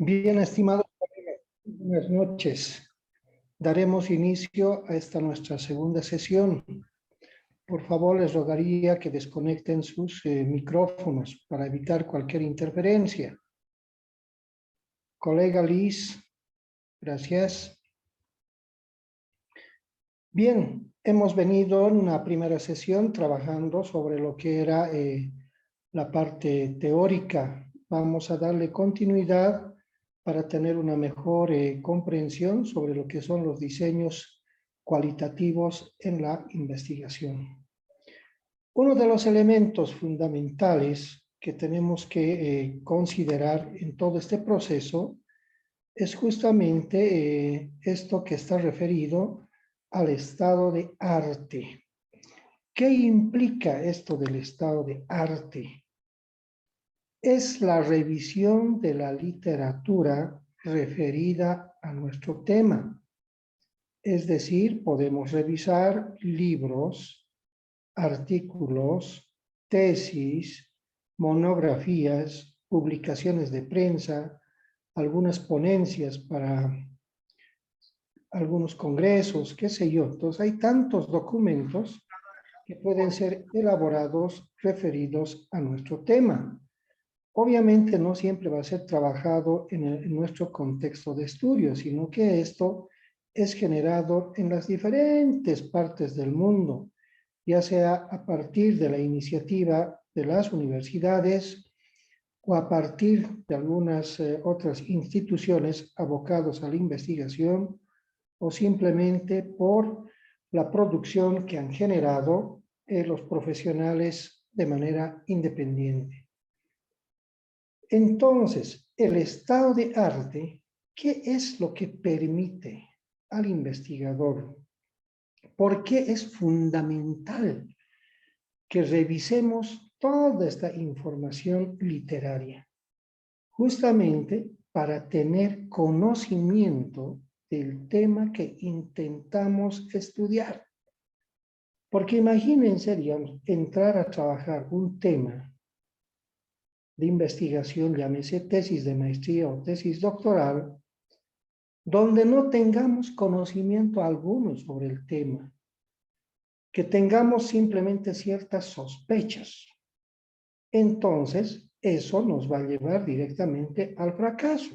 Bien, estimados colegas, buenas noches. Daremos inicio a esta nuestra segunda sesión. Por favor, les rogaría que desconecten sus micrófonos para evitar cualquier interferencia. Colega Liz, gracias. Bien, hemos venido en una primera sesión trabajando sobre lo que era la parte teórica. Vamos a darle continuidad para tener una mejor comprensión sobre lo que son los diseños cualitativos en la investigación. Uno de los elementos fundamentales que tenemos que considerar en todo este proceso es justamente esto que está referido al estado de arte. ¿Qué implica esto del estado de arte? Es la revisión de la literatura referida a nuestro tema. Es decir, podemos revisar libros, artículos, tesis, monografías, publicaciones de prensa, algunas ponencias para algunos congresos, qué sé yo. Entonces hay tantos documentos que pueden ser elaborados referidos a nuestro tema. Obviamente no siempre va a ser trabajado en nuestro contexto de estudio, sino que esto es generado en las diferentes partes del mundo, ya sea a partir de la iniciativa de las universidades o a partir de algunas otras instituciones abocadas a la investigación o simplemente por la producción que han generado los profesionales de manera independiente. Entonces, el estado de arte, ¿qué es lo que permite al investigador? ¿Por qué es fundamental que revisemos toda esta información literaria? Justamente para tener conocimiento del tema que intentamos estudiar. Porque imagínense, digamos, entrar a trabajar un tema de investigación, llámese tesis de maestría o tesis doctoral, donde no tengamos conocimiento alguno sobre el tema, que tengamos simplemente ciertas sospechas. Entonces, eso nos va a llevar directamente al fracaso.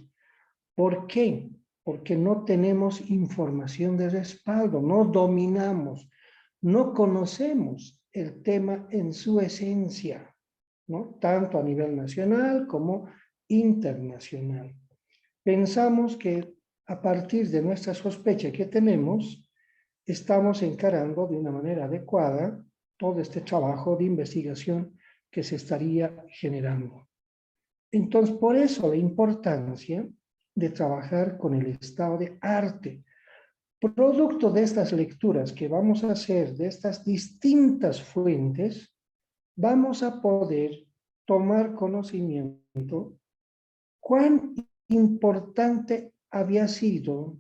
¿Por qué? Porque no tenemos información de respaldo, no dominamos, no conocemos el tema en su esencia, ¿no? Tanto a nivel nacional como internacional. Pensamos que a partir de nuestra sospecha que tenemos, estamos encarando de una manera adecuada todo este trabajo de investigación que se estaría generando. Entonces, por eso la importancia de trabajar con el estado de arte. Producto de estas lecturas que vamos a hacer, de estas distintas fuentes, vamos a poder tomar conocimiento cuán importante había sido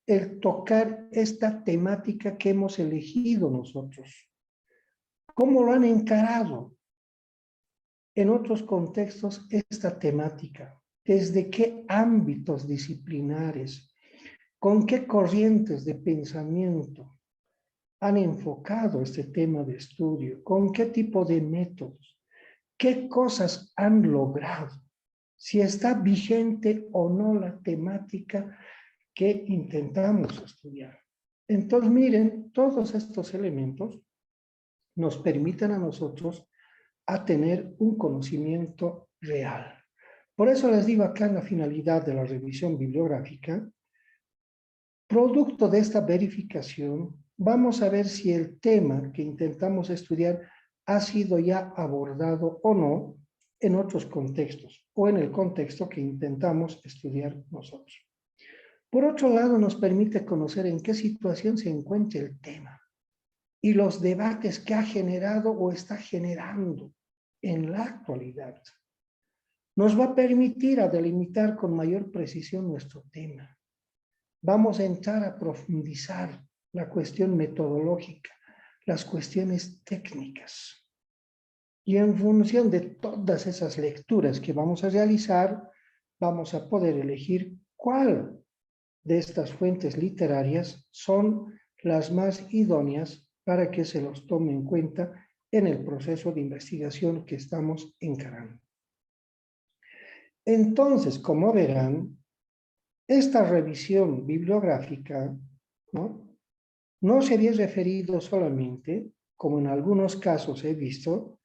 el tocar esta temática que hemos elegido nosotros. ¿Cómo lo han encarado en otros contextos esta temática? ¿Desde qué ámbitos disciplinares? ¿Con qué corrientes de pensamiento han enfocado este tema de estudio? ¿Con qué tipo de métodos? ¿Qué cosas han logrado? Si está vigente o no la temática que intentamos estudiar. Entonces, miren, todos estos elementos nos permiten a nosotros a tener un conocimiento real. Por eso les digo acá en la finalidad de la revisión bibliográfica, producto de esta verificación, vamos a ver si el tema que intentamos estudiar ha sido ya abordado o no en otros contextos o en el contexto que intentamos estudiar nosotros. Por otro lado, nos permite conocer en qué situación se encuentra el tema y los debates que ha generado o está generando en la actualidad. Nos va a permitir a delimitar con mayor precisión nuestro tema. Vamos a entrar a profundizar la cuestión metodológica, las cuestiones técnicas. Y en función de todas esas lecturas que vamos a realizar, vamos a poder elegir cuál de estas fuentes literarias son las más idóneas para que se los tome en cuenta en el proceso de investigación que estamos encarando. Entonces, como verán, esta revisión bibliográfica, no se había referido solamente, como en algunos casos he visto,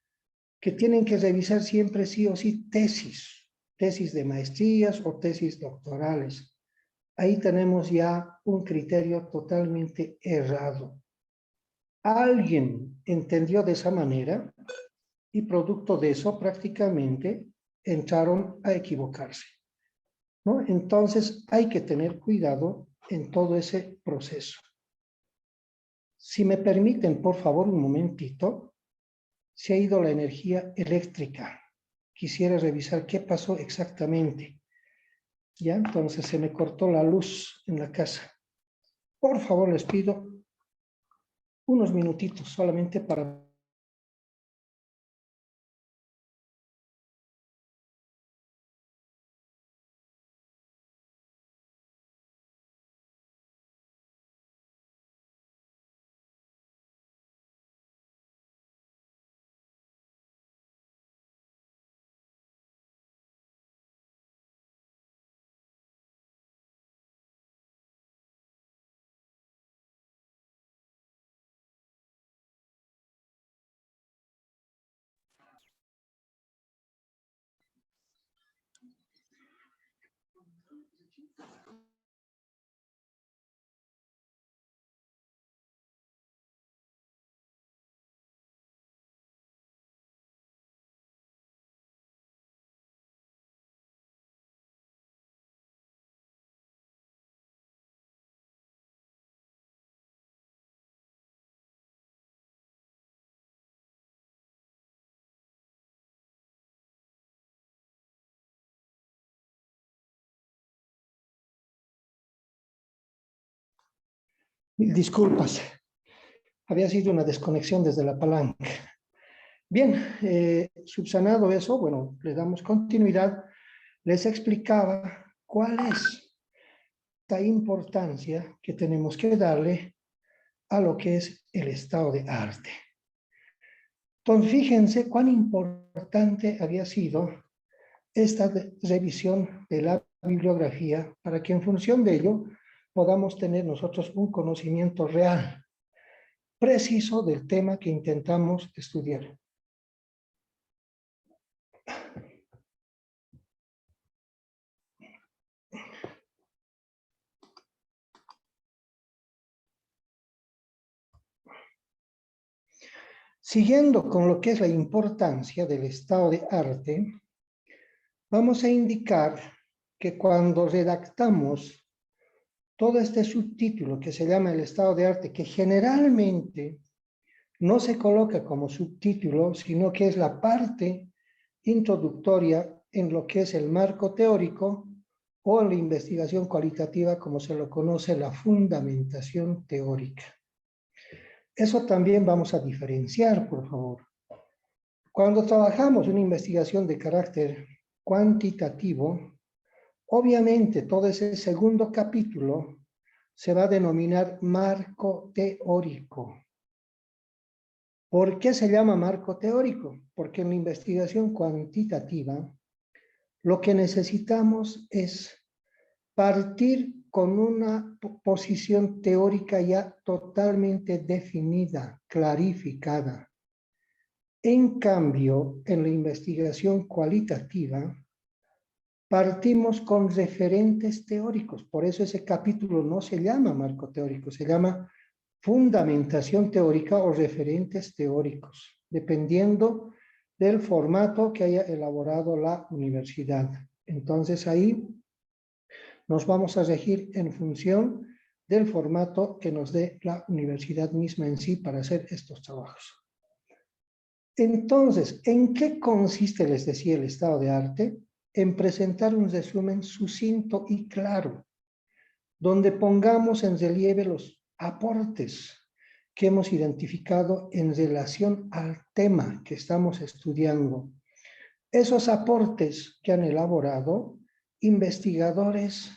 que tienen que revisar siempre sí o sí tesis de maestrías o tesis doctorales. Ahí tenemos ya un criterio totalmente errado. Alguien entendió de esa manera y producto de eso prácticamente entraron a equivocarse, ¿no? Entonces hay que tener cuidado en todo ese proceso. Si me permiten, por favor, un momentito, se ha ido la energía eléctrica. Quisiera revisar qué pasó exactamente. Ya, entonces se me cortó la luz en la casa. Por favor, les pido unos minutitos solamente para... Disculpas, había sido una desconexión desde la palanca. Bien, subsanado eso, bueno, le damos continuidad. Les explicaba cuál es la importancia que tenemos que darle a lo que es el estado de arte. Entonces, fíjense cuán importante había sido esta revisión de la bibliografía para que en función de ello podamos tener nosotros un conocimiento real, preciso del tema que intentamos estudiar. Siguiendo con lo que es la importancia del estado de arte, vamos a indicar que cuando redactamos todo este subtítulo que se llama el estado de arte, que generalmente no se coloca como subtítulo, sino que es la parte introductoria en lo que es el marco teórico o en la investigación cualitativa, como se lo conoce, la fundamentación teórica. Eso también vamos a diferenciar, por favor. Cuando trabajamos una investigación de carácter cuantitativo, obviamente todo ese segundo capítulo se va a denominar marco teórico. ¿Por qué se llama marco teórico? Porque en la investigación cuantitativa lo que necesitamos es partir con una posición teórica ya totalmente definida, clarificada. En cambio, en la investigación cualitativa, partimos con referentes teóricos. Por eso ese capítulo no se llama marco teórico, se llama fundamentación teórica o referentes teóricos, dependiendo del formato que haya elaborado la universidad. Entonces ahí nos vamos a regir en función del formato que nos dé la universidad misma en sí para hacer estos trabajos. Entonces, ¿en qué consiste, les decía, el estado de arte? En presentar un resumen sucinto y claro, donde pongamos en relieve los aportes que hemos identificado en relación al tema que estamos estudiando. Esos aportes que han elaborado investigadores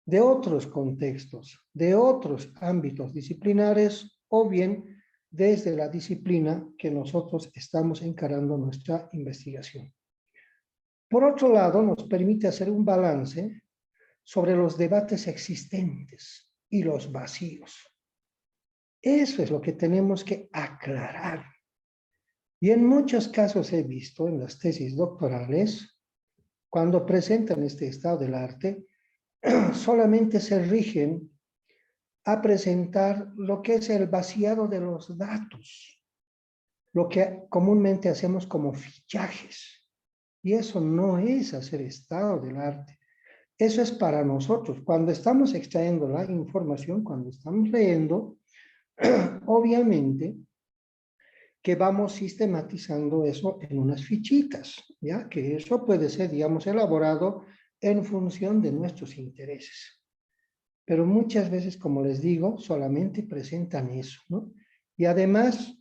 de otros contextos, de otros ámbitos disciplinares o bien desde la disciplina que nosotros estamos encarando nuestra investigación. Por otro lado, nos permite hacer un balance sobre los debates existentes y los vacíos. Eso es lo que tenemos que aclarar. Y en muchos casos he visto en las tesis doctorales, cuando presentan este estado del arte, solamente se rigen a presentar lo que es el vaciado de los datos, lo que comúnmente hacemos como fichajes. Y eso no es hacer estado del arte. Eso es para nosotros. Cuando estamos extrayendo la información, cuando estamos leyendo, obviamente que vamos sistematizando eso en unas fichitas, ¿ya? Que eso puede ser, digamos, elaborado en función de nuestros intereses. Pero muchas veces, como les digo, solamente presentan eso, ¿no? Y además,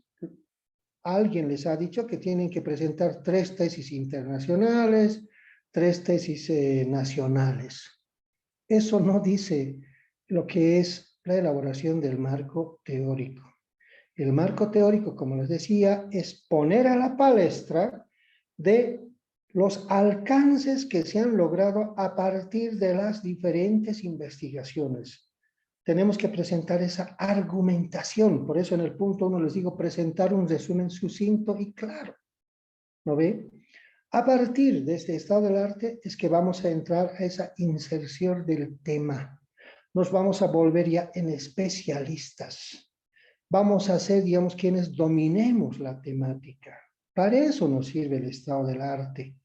alguien les ha dicho que tienen que presentar 3 tesis internacionales, 3 tesis nacionales. Eso no dice lo que es la elaboración del marco teórico. El marco teórico, como les decía, es poner a la palestra de los alcances que se han logrado a partir de las diferentes investigaciones. Tenemos que presentar esa argumentación. Por eso en el punto 1 les digo presentar un resumen sucinto y claro. ¿No ve? A partir de este estado del arte es que vamos a entrar a esa inserción del tema. Nos vamos a volver ya en especialistas. Vamos a ser, digamos, quienes dominemos la temática. Para eso nos sirve el estado del arte.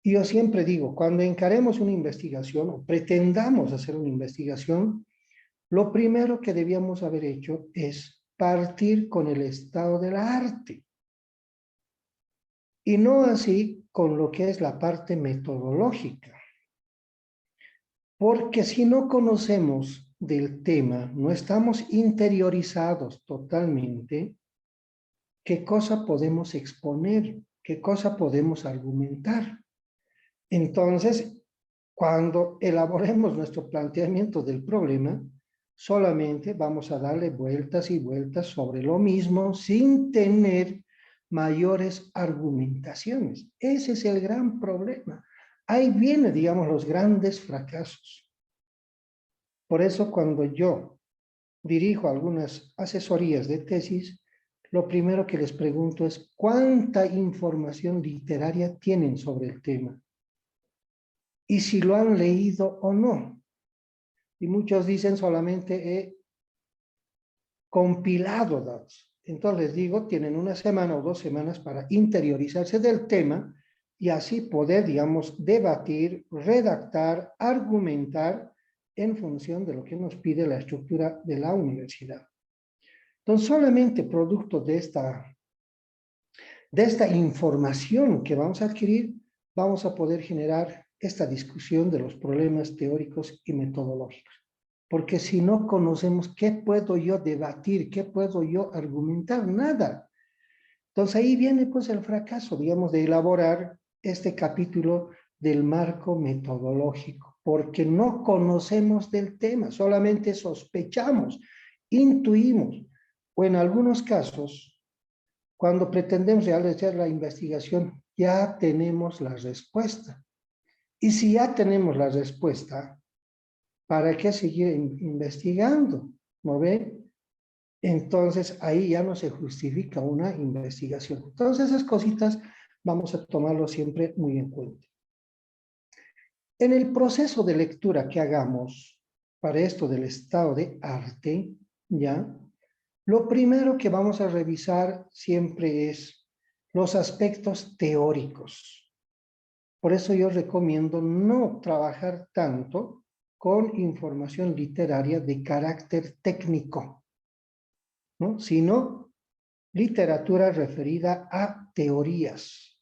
Y yo siempre digo, cuando encaremos una investigación o pretendamos hacer una investigación, lo primero que debíamos haber hecho es partir con el estado del arte. Y no así con lo que es la parte metodológica. Porque si no conocemos del tema, no estamos interiorizados totalmente, ¿qué cosa podemos exponer? ¿Qué cosa podemos argumentar? Entonces, cuando elaboremos nuestro planteamiento del problema, solamente vamos a darle vueltas y vueltas sobre lo mismo sin tener mayores argumentaciones. Ese es el gran problema. Ahí vienen, digamos, los grandes fracasos. Por eso cuando yo dirijo algunas asesorías de tesis, lo primero que les pregunto es ¿cuánta información literaria tienen sobre el tema? Y si lo han leído o no. Y muchos dicen solamente he compilado datos. Entonces les digo, tienen 1 semana o 2 semanas para interiorizarse del tema y así poder, digamos, debatir, redactar, argumentar en función de lo que nos pide la estructura de la universidad. Entonces, solamente producto de esta información que vamos a adquirir, vamos a poder generar esta discusión de los problemas teóricos y metodológicos. Porque si no conocemos qué puedo yo debatir, qué puedo yo argumentar, nada. Entonces ahí viene pues el fracaso, digamos, de elaborar este capítulo del marco metodológico, porque no conocemos del tema, solamente sospechamos, intuimos, o en algunos casos, cuando pretendemos realizar la investigación, ya tenemos la respuesta. Y si ya tenemos la respuesta, ¿para qué seguir investigando? ¿No ve? Entonces, ahí ya no se justifica una investigación. Entonces, esas cositas vamos a tomarlo siempre muy en cuenta. En el proceso de lectura que hagamos para esto del estado de arte, ¿ya? Lo primero que vamos a revisar siempre es los aspectos teóricos. Por eso yo recomiendo no trabajar tanto con información literaria de carácter técnico, ¿no? Sino literatura referida a teorías,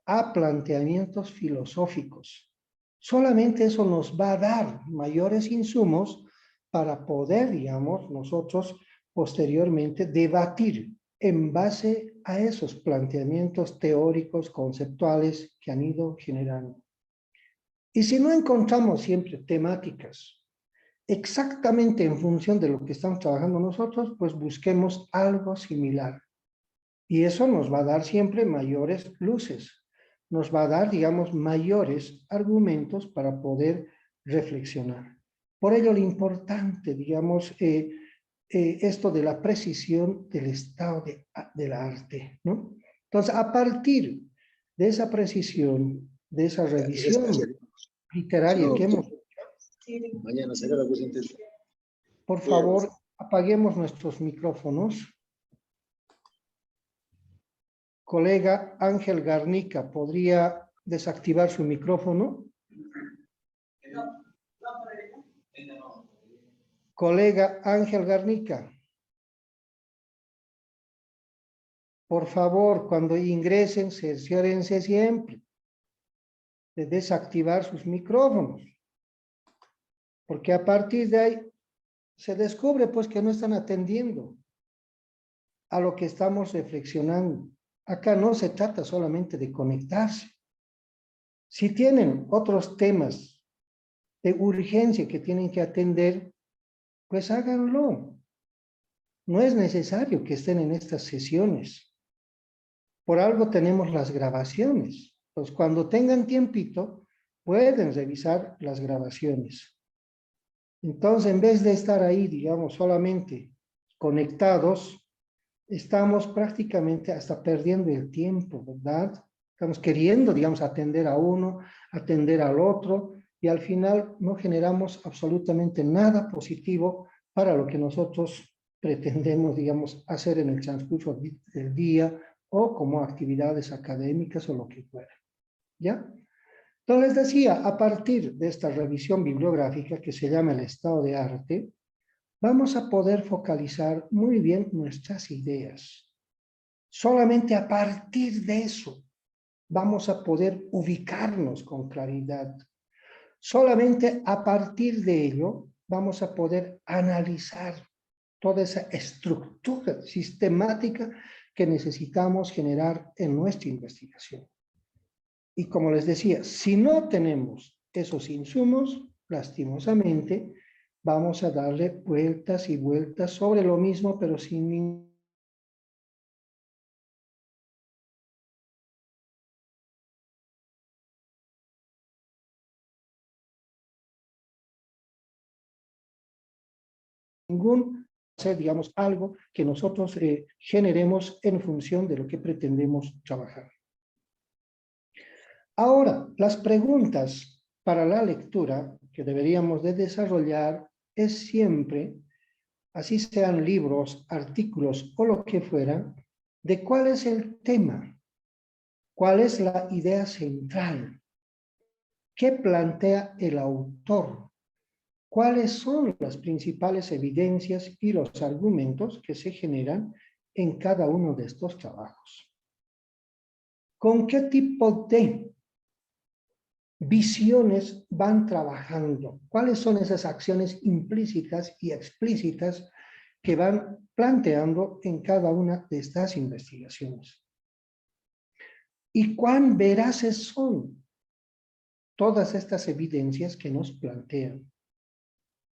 a planteamientos filosóficos. Solamente eso nos va a dar mayores insumos para poder, digamos, nosotros posteriormente debatir en base a esos planteamientos teóricos, conceptuales que han ido generando. Y si no encontramos siempre temáticas exactamente en función de lo que estamos trabajando nosotros, pues busquemos algo similar. Y eso nos va a dar siempre mayores luces, nos va a dar, digamos, mayores argumentos para poder reflexionar. Por ello, lo importante, digamos, esto de la precisión del estado del arte, ¿no? Entonces, a partir de esa precisión, de esa revisión literaria que hemos hecho, mañana será la presentación. por favor, apaguemos nuestros micrófonos. Colega Ángel Garnica, ¿podría desactivar su micrófono? Colega Ángel Garnica, por favor, cuando ingresen, cerciórense siempre de desactivar sus micrófonos, porque a partir de ahí se descubre pues que no están atendiendo a lo que estamos reflexionando. Acá no se trata solamente de conectarse. Si tienen otros temas de urgencia que tienen que atender, pues háganlo. No es necesario que estén en estas sesiones. Por algo tenemos las grabaciones. Pues cuando tengan tiempito, pueden revisar las grabaciones. Entonces, en vez de estar ahí, digamos, solamente conectados, estamos prácticamente hasta perdiendo el tiempo, ¿verdad? Estamos queriendo, digamos, atender a uno, atender al otro, y al final no generamos absolutamente nada positivo para lo que nosotros pretendemos, digamos, hacer en el transcurso del día o como actividades académicas o lo que fuera. ¿Ya? Entonces les decía, a partir de esta revisión bibliográfica que se llama el estado de arte, vamos a poder focalizar muy bien nuestras ideas. Solamente a partir de eso vamos a poder ubicarnos con claridad. Solamente a partir de ello vamos a poder analizar toda esa estructura sistemática que necesitamos generar en nuestra investigación. Y como les decía, si no tenemos esos insumos, lastimosamente, vamos a darle vueltas y vueltas sobre lo mismo, pero sin ningún hacer, digamos, algo que nosotros generemos en función de lo que pretendemos trabajar. Ahora, las preguntas para la lectura que deberíamos de desarrollar es siempre, así sean libros, artículos o lo que fuera, de cuál es el tema, cuál es la idea central, qué plantea el autor, cuáles son las principales evidencias y los argumentos que se generan en cada uno de estos trabajos. ¿Con qué tipo de visiones van trabajando? ¿Cuáles son esas acciones implícitas y explícitas que van planteando en cada una de estas investigaciones? ¿Y cuán veraces son todas estas evidencias que nos plantean?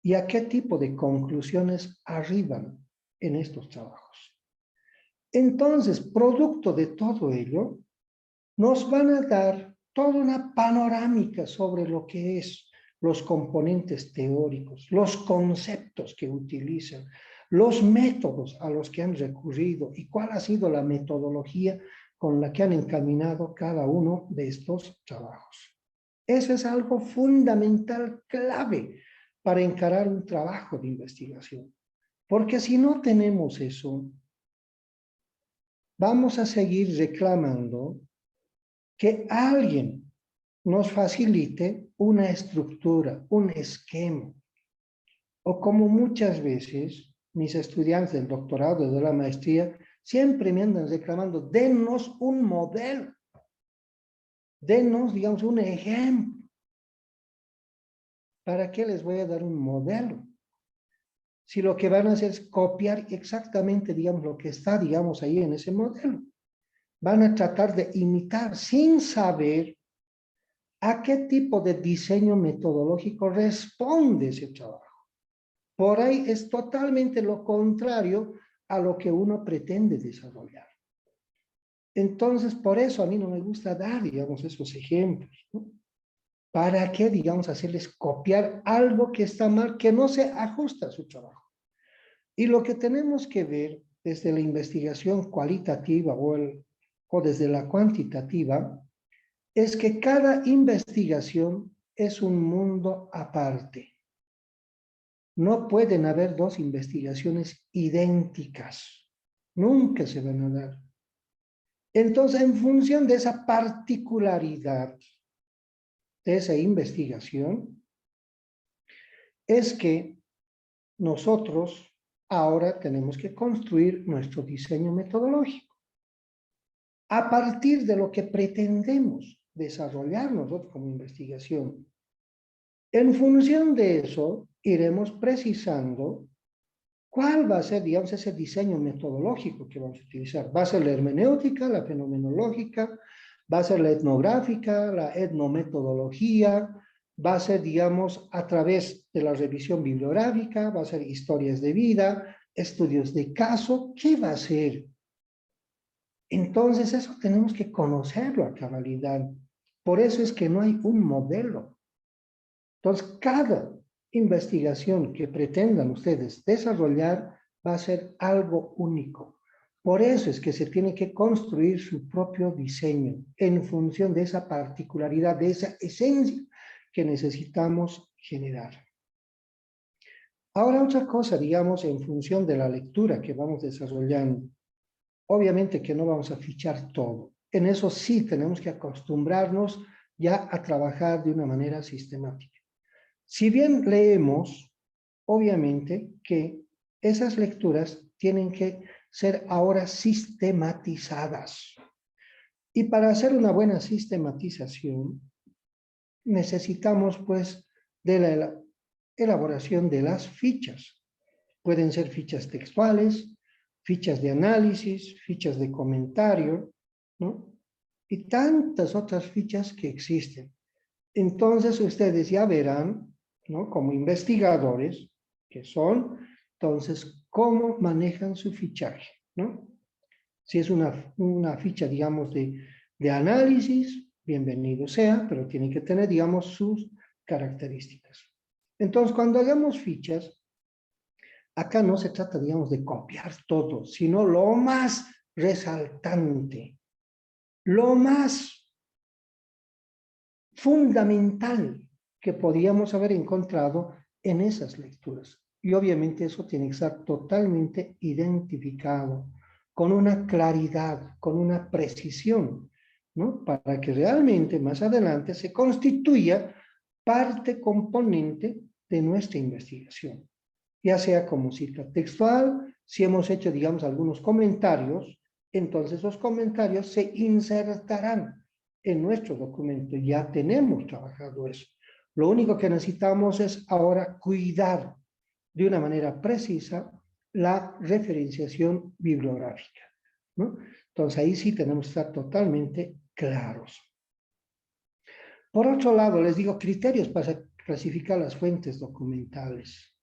¿Y a qué tipo de conclusiones arriban en estos trabajos? Entonces, producto de todo ello, nos van a dar toda una panorámica sobre lo que es los componentes teóricos, los conceptos que utilizan, los métodos a los que han recurrido y cuál ha sido la metodología con la que han encaminado cada uno de estos trabajos. Eso es algo fundamental, clave, para encarar un trabajo de investigación. Porque si no tenemos eso, vamos a seguir reclamando que alguien nos facilite una estructura, un esquema. O como muchas veces mis estudiantes del doctorado y de la maestría siempre me andan reclamando, denos un modelo, denos, digamos, un ejemplo. ¿Para qué les voy a dar un modelo? Si lo que van a hacer es copiar exactamente, digamos, lo que está, digamos, ahí en ese modelo. Van a tratar de imitar sin saber ¿A qué tipo de diseño metodológico responde ese trabajo? Por ahí es totalmente lo contrario a lo que uno pretende desarrollar. Entonces, por eso a mí no me gusta dar, digamos, esos ejemplos, ¿no? ¿Para qué, digamos, hacerles copiar algo que está mal, que no se ajusta a su trabajo? Y lo que tenemos que ver desde la investigación cualitativa o desde la cuantitativa es que cada investigación es un mundo aparte. No pueden haber dos investigaciones idénticas. Nunca se van a dar. Entonces, en función de esa particularidad de esa investigación, es que nosotros ahora tenemos que construir nuestro diseño metodológico a partir de lo que pretendemos desarrollar nosotros como investigación. En función de eso, iremos precisando cuál va a ser, digamos, ese diseño metodológico que vamos a utilizar. ¿Va a ser la hermenéutica, la fenomenológica? ¿Va a ser la etnográfica, la etnometodología? ¿Va a ser, digamos, a través de la revisión bibliográfica? ¿Va a ser historias de vida, estudios de caso? ¿Qué va a ser? Entonces, eso tenemos que conocerlo a cabalidad. Por eso es que no hay un modelo. Entonces, cada investigación que pretendan ustedes desarrollar va a ser algo único. Por eso es que se tiene que construir su propio diseño en función de esa particularidad, de esa esencia que necesitamos generar. Ahora otra cosa, digamos, en función de la lectura que vamos desarrollando. Obviamente que no vamos a fichar todo. En eso sí tenemos que acostumbrarnos ya a trabajar de una manera sistemática. Si bien leemos, obviamente que esas lecturas tienen que ser ahora sistematizadas. Y para hacer una buena sistematización, necesitamos pues de la elaboración de las fichas. Pueden ser fichas textuales, fichas de análisis, fichas de comentario, ¿no? Y tantas otras fichas que existen. Entonces ustedes ya verán, ¿no? Como investigadores que son, entonces, cómo manejan su fichaje, ¿no? Si es una ficha, digamos, de análisis, bienvenido sea, pero tiene que tener, digamos, sus características. Entonces, cuando hagamos fichas, acá no se trata, digamos, de copiar todo, sino lo más resaltante, lo más fundamental que podíamos haber encontrado en esas lecturas. Y obviamente eso tiene que estar totalmente identificado, con una claridad, con una precisión, ¿no? Para que realmente más adelante se constituya parte componente de nuestra investigación. Ya sea como cita textual, si hemos hecho, digamos, algunos comentarios, entonces esos comentarios se insertarán en nuestro documento. Ya tenemos trabajado eso. Lo único que necesitamos es ahora cuidar de una manera precisa la referenciación bibliográfica, ¿no? Entonces ahí sí tenemos que estar totalmente claros. Por otro lado, les digo criterios para clasificar las fuentes documentales.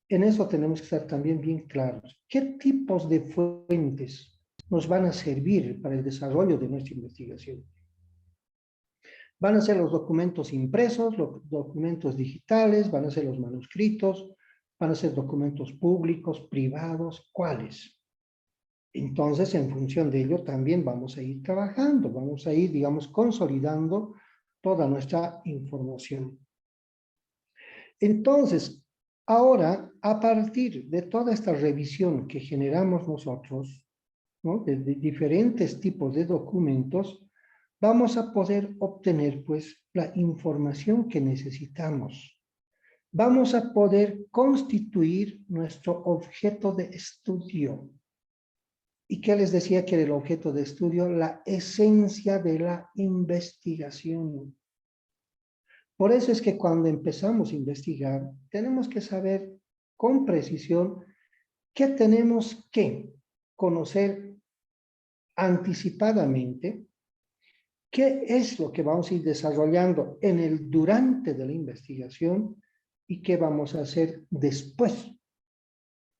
En eso tenemos que estar también bien claros. ¿Qué tipos de fuentes nos van a servir para el desarrollo de nuestra investigación? Van a ser los documentos impresos, los documentos digitales, van a ser los manuscritos, van a ser documentos públicos, privados, ¿cuáles? Entonces, en función de ello, también vamos a ir trabajando, vamos a ir, digamos, consolidando toda nuestra información. Entonces, ahora, a partir de toda esta revisión que generamos nosotros, ¿no? de diferentes tipos de documentos, vamos a poder obtener pues la información que necesitamos. Vamos a poder constituir nuestro objeto de estudio. ¿Y qué les decía que era el objeto de estudio? La esencia de la investigación. Por eso es que cuando empezamos a investigar, tenemos que saber con precisión qué tenemos que conocer anticipadamente, ¿Qué es lo que vamos a ir desarrollando en el durante de la investigación y qué vamos a hacer después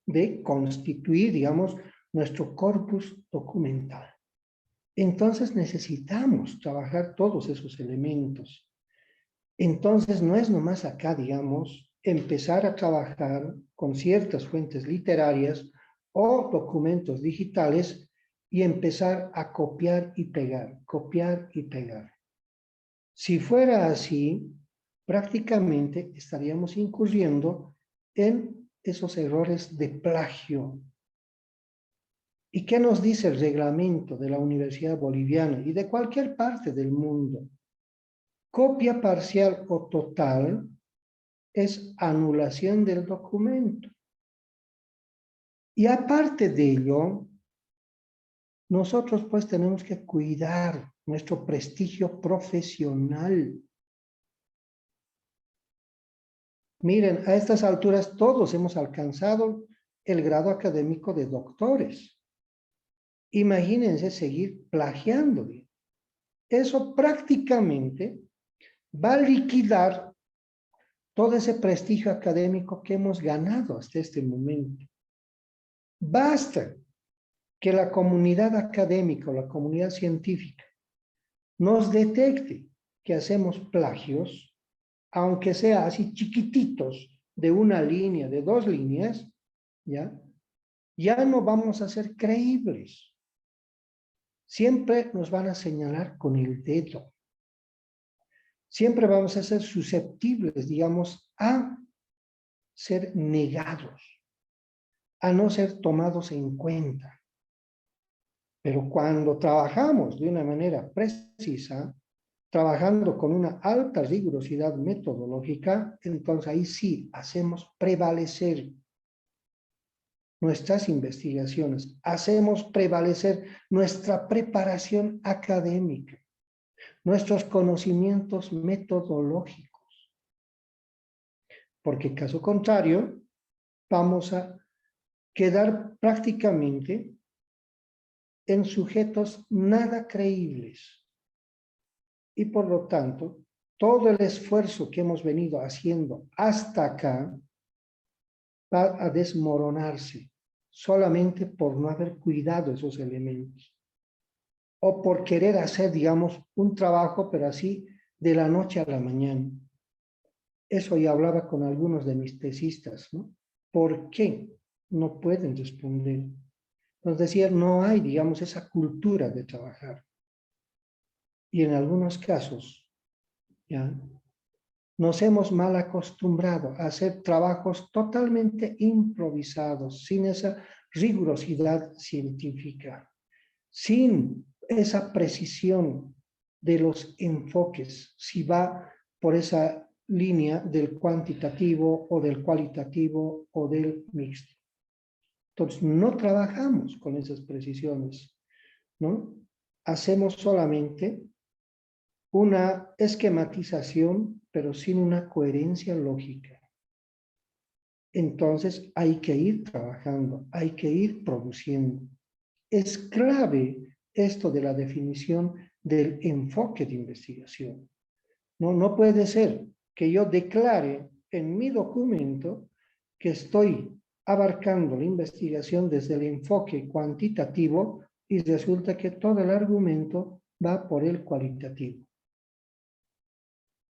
de constituir, digamos, nuestro corpus documental? Entonces necesitamos trabajar todos esos elementos. Entonces no es nomás acá, digamos, empezar a trabajar con ciertas fuentes literarias o documentos digitales y empezar a copiar y pegar, copiar y pegar. Si fuera así, prácticamente estaríamos incurriendo en esos errores de plagio. ¿Y qué nos dice el reglamento de la Universidad Boliviana y de cualquier parte del mundo? Copia parcial o total es anulación del documento. Y aparte de ello, nosotros pues tenemos que cuidar nuestro prestigio profesional. Miren, a estas alturas todos hemos alcanzado el grado académico de doctores. Imagínense seguir plagiando. Eso prácticamente va a liquidar todo ese prestigio académico que hemos ganado hasta este momento. Basta que la comunidad académica o la comunidad científica nos detecte que hacemos plagios, aunque sea así chiquititos, de una línea, de 2 líneas, ya no vamos a ser creíbles. Siempre nos van a señalar con el dedo. Siempre vamos a ser susceptibles, digamos, a ser negados, a no ser tomados en cuenta. Pero cuando trabajamos de una manera precisa, trabajando con una alta rigurosidad metodológica, entonces ahí sí hacemos prevalecer nuestras investigaciones, hacemos prevalecer nuestra preparación académica, nuestros conocimientos metodológicos. Porque caso contrario, vamos a quedar prácticamente en sujetos nada creíbles. Y por lo tanto, todo el esfuerzo que hemos venido haciendo hasta acá va a desmoronarse solamente por no haber cuidado esos elementos. O por querer hacer, digamos, un trabajo, pero así de la noche a la mañana. Eso ya hablaba con algunos de mis tesistas, ¿no? ¿Por qué no pueden responder? Nos decían, no hay, digamos, esa cultura de trabajar. Y en algunos casos, ¿ya? Nos hemos mal acostumbrado a hacer trabajos totalmente improvisados, sin esa rigurosidad científica, sin esa precisión de los enfoques, si va por esa línea del cuantitativo o del cualitativo o del mixto. Entonces, no trabajamos con esas precisiones, ¿no? Hacemos solamente una esquematización, pero sin una coherencia lógica. Entonces hay que ir trabajando, hay que ir produciendo. Es clave esto de la definición del enfoque de investigación. No puede ser que yo declare en mi documento que estoy abarcando la investigación desde el enfoque cuantitativo y resulta que todo el argumento va por el cualitativo.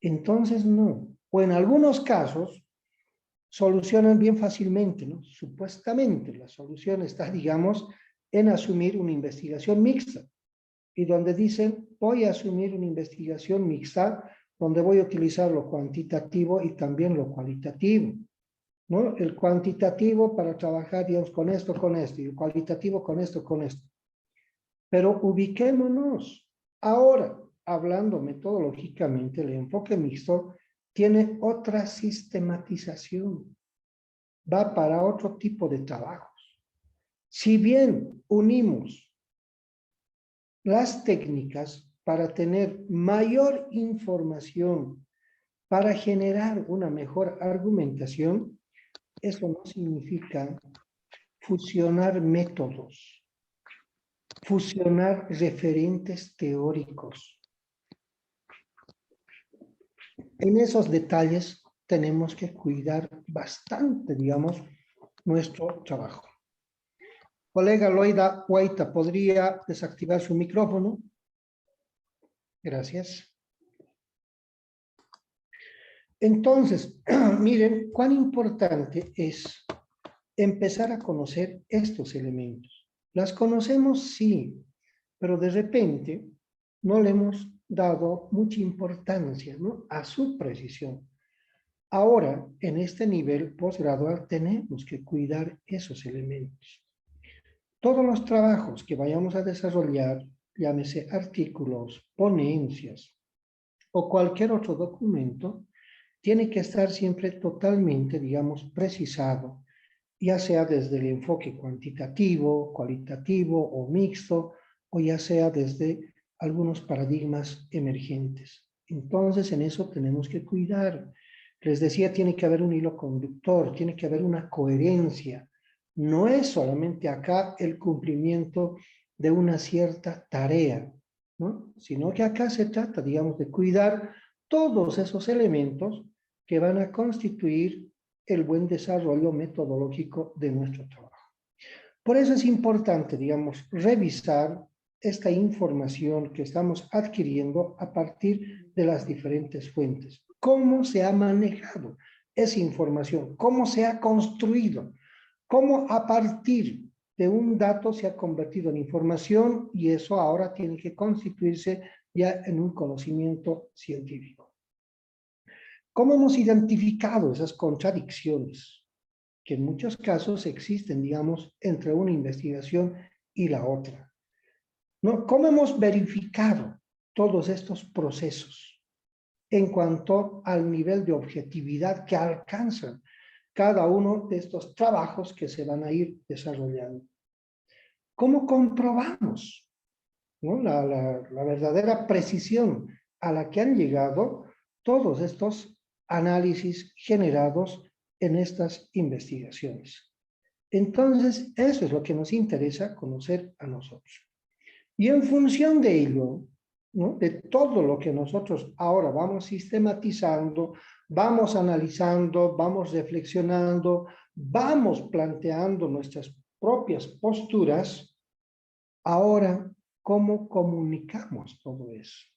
Entonces no. O en algunos casos solucionan bien fácilmente, ¿no? Supuestamente la solución está, digamos, en asumir una investigación mixta. Y donde dicen, voy a asumir una investigación mixta donde voy a utilizar lo cuantitativo y también lo cualitativo, ¿no? El cuantitativo para trabajar, digamos, con esto, y el cualitativo con esto, Pero ubiquémonos. Ahora, hablando metodológicamente, el enfoque mixto tiene otra sistematización. Va para otro tipo de trabajos. Si bien unimos las técnicas para tener mayor información, para generar una mejor argumentación, eso no significa fusionar métodos, fusionar referentes teóricos. En esos detalles tenemos que cuidar bastante, digamos, nuestro trabajo. Colega Loida Huaita, ¿podría desactivar su micrófono? Gracias. Entonces, miren cuán importante es empezar a conocer estos elementos. Las conocemos, sí, pero de repente no le hemos dado mucha importancia, ¿no?, a su precisión. Ahora, en este nivel posgradual, tenemos que cuidar esos elementos. Todos los trabajos que vayamos a desarrollar, llámese artículos, ponencias o cualquier otro documento, tiene que estar siempre totalmente, digamos, precisado, ya sea desde el enfoque cuantitativo, cualitativo o mixto, o ya sea desde algunos paradigmas emergentes. Entonces, en eso tenemos que cuidar. Les decía, tiene que haber un hilo conductor, tiene que haber una coherencia. No es solamente acá el cumplimiento de una cierta tarea, ¿no?, sino que acá se trata, digamos, de cuidar todos esos elementos que van a constituir el buen desarrollo metodológico de nuestro trabajo. Por eso es importante, digamos, revisar esta información que estamos adquiriendo a partir de las diferentes fuentes. ¿Cómo se ha manejado esa información? ¿Cómo se ha construido? ¿Cómo a partir de un dato se ha convertido en información y eso ahora tiene que constituirse ya en un conocimiento científico? ¿Cómo hemos identificado esas contradicciones que en muchos casos existen, digamos, entre una investigación y la otra? ¿No? ¿Cómo hemos verificado todos estos procesos en cuanto al nivel de objetividad que alcanzan cada uno de estos trabajos que se van a ir desarrollando? ¿Cómo comprobamos, ¿no?, la verdadera precisión a la que han llegado todos estos análisis generados en estas investigaciones? Entonces, eso es lo que nos interesa conocer a nosotros. Y en función de ello, ¿no?, de todo lo que nosotros ahora vamos sistematizando, vamos analizando, vamos reflexionando, vamos planteando nuestras propias posturas, ahora, ¿cómo comunicamos todo eso?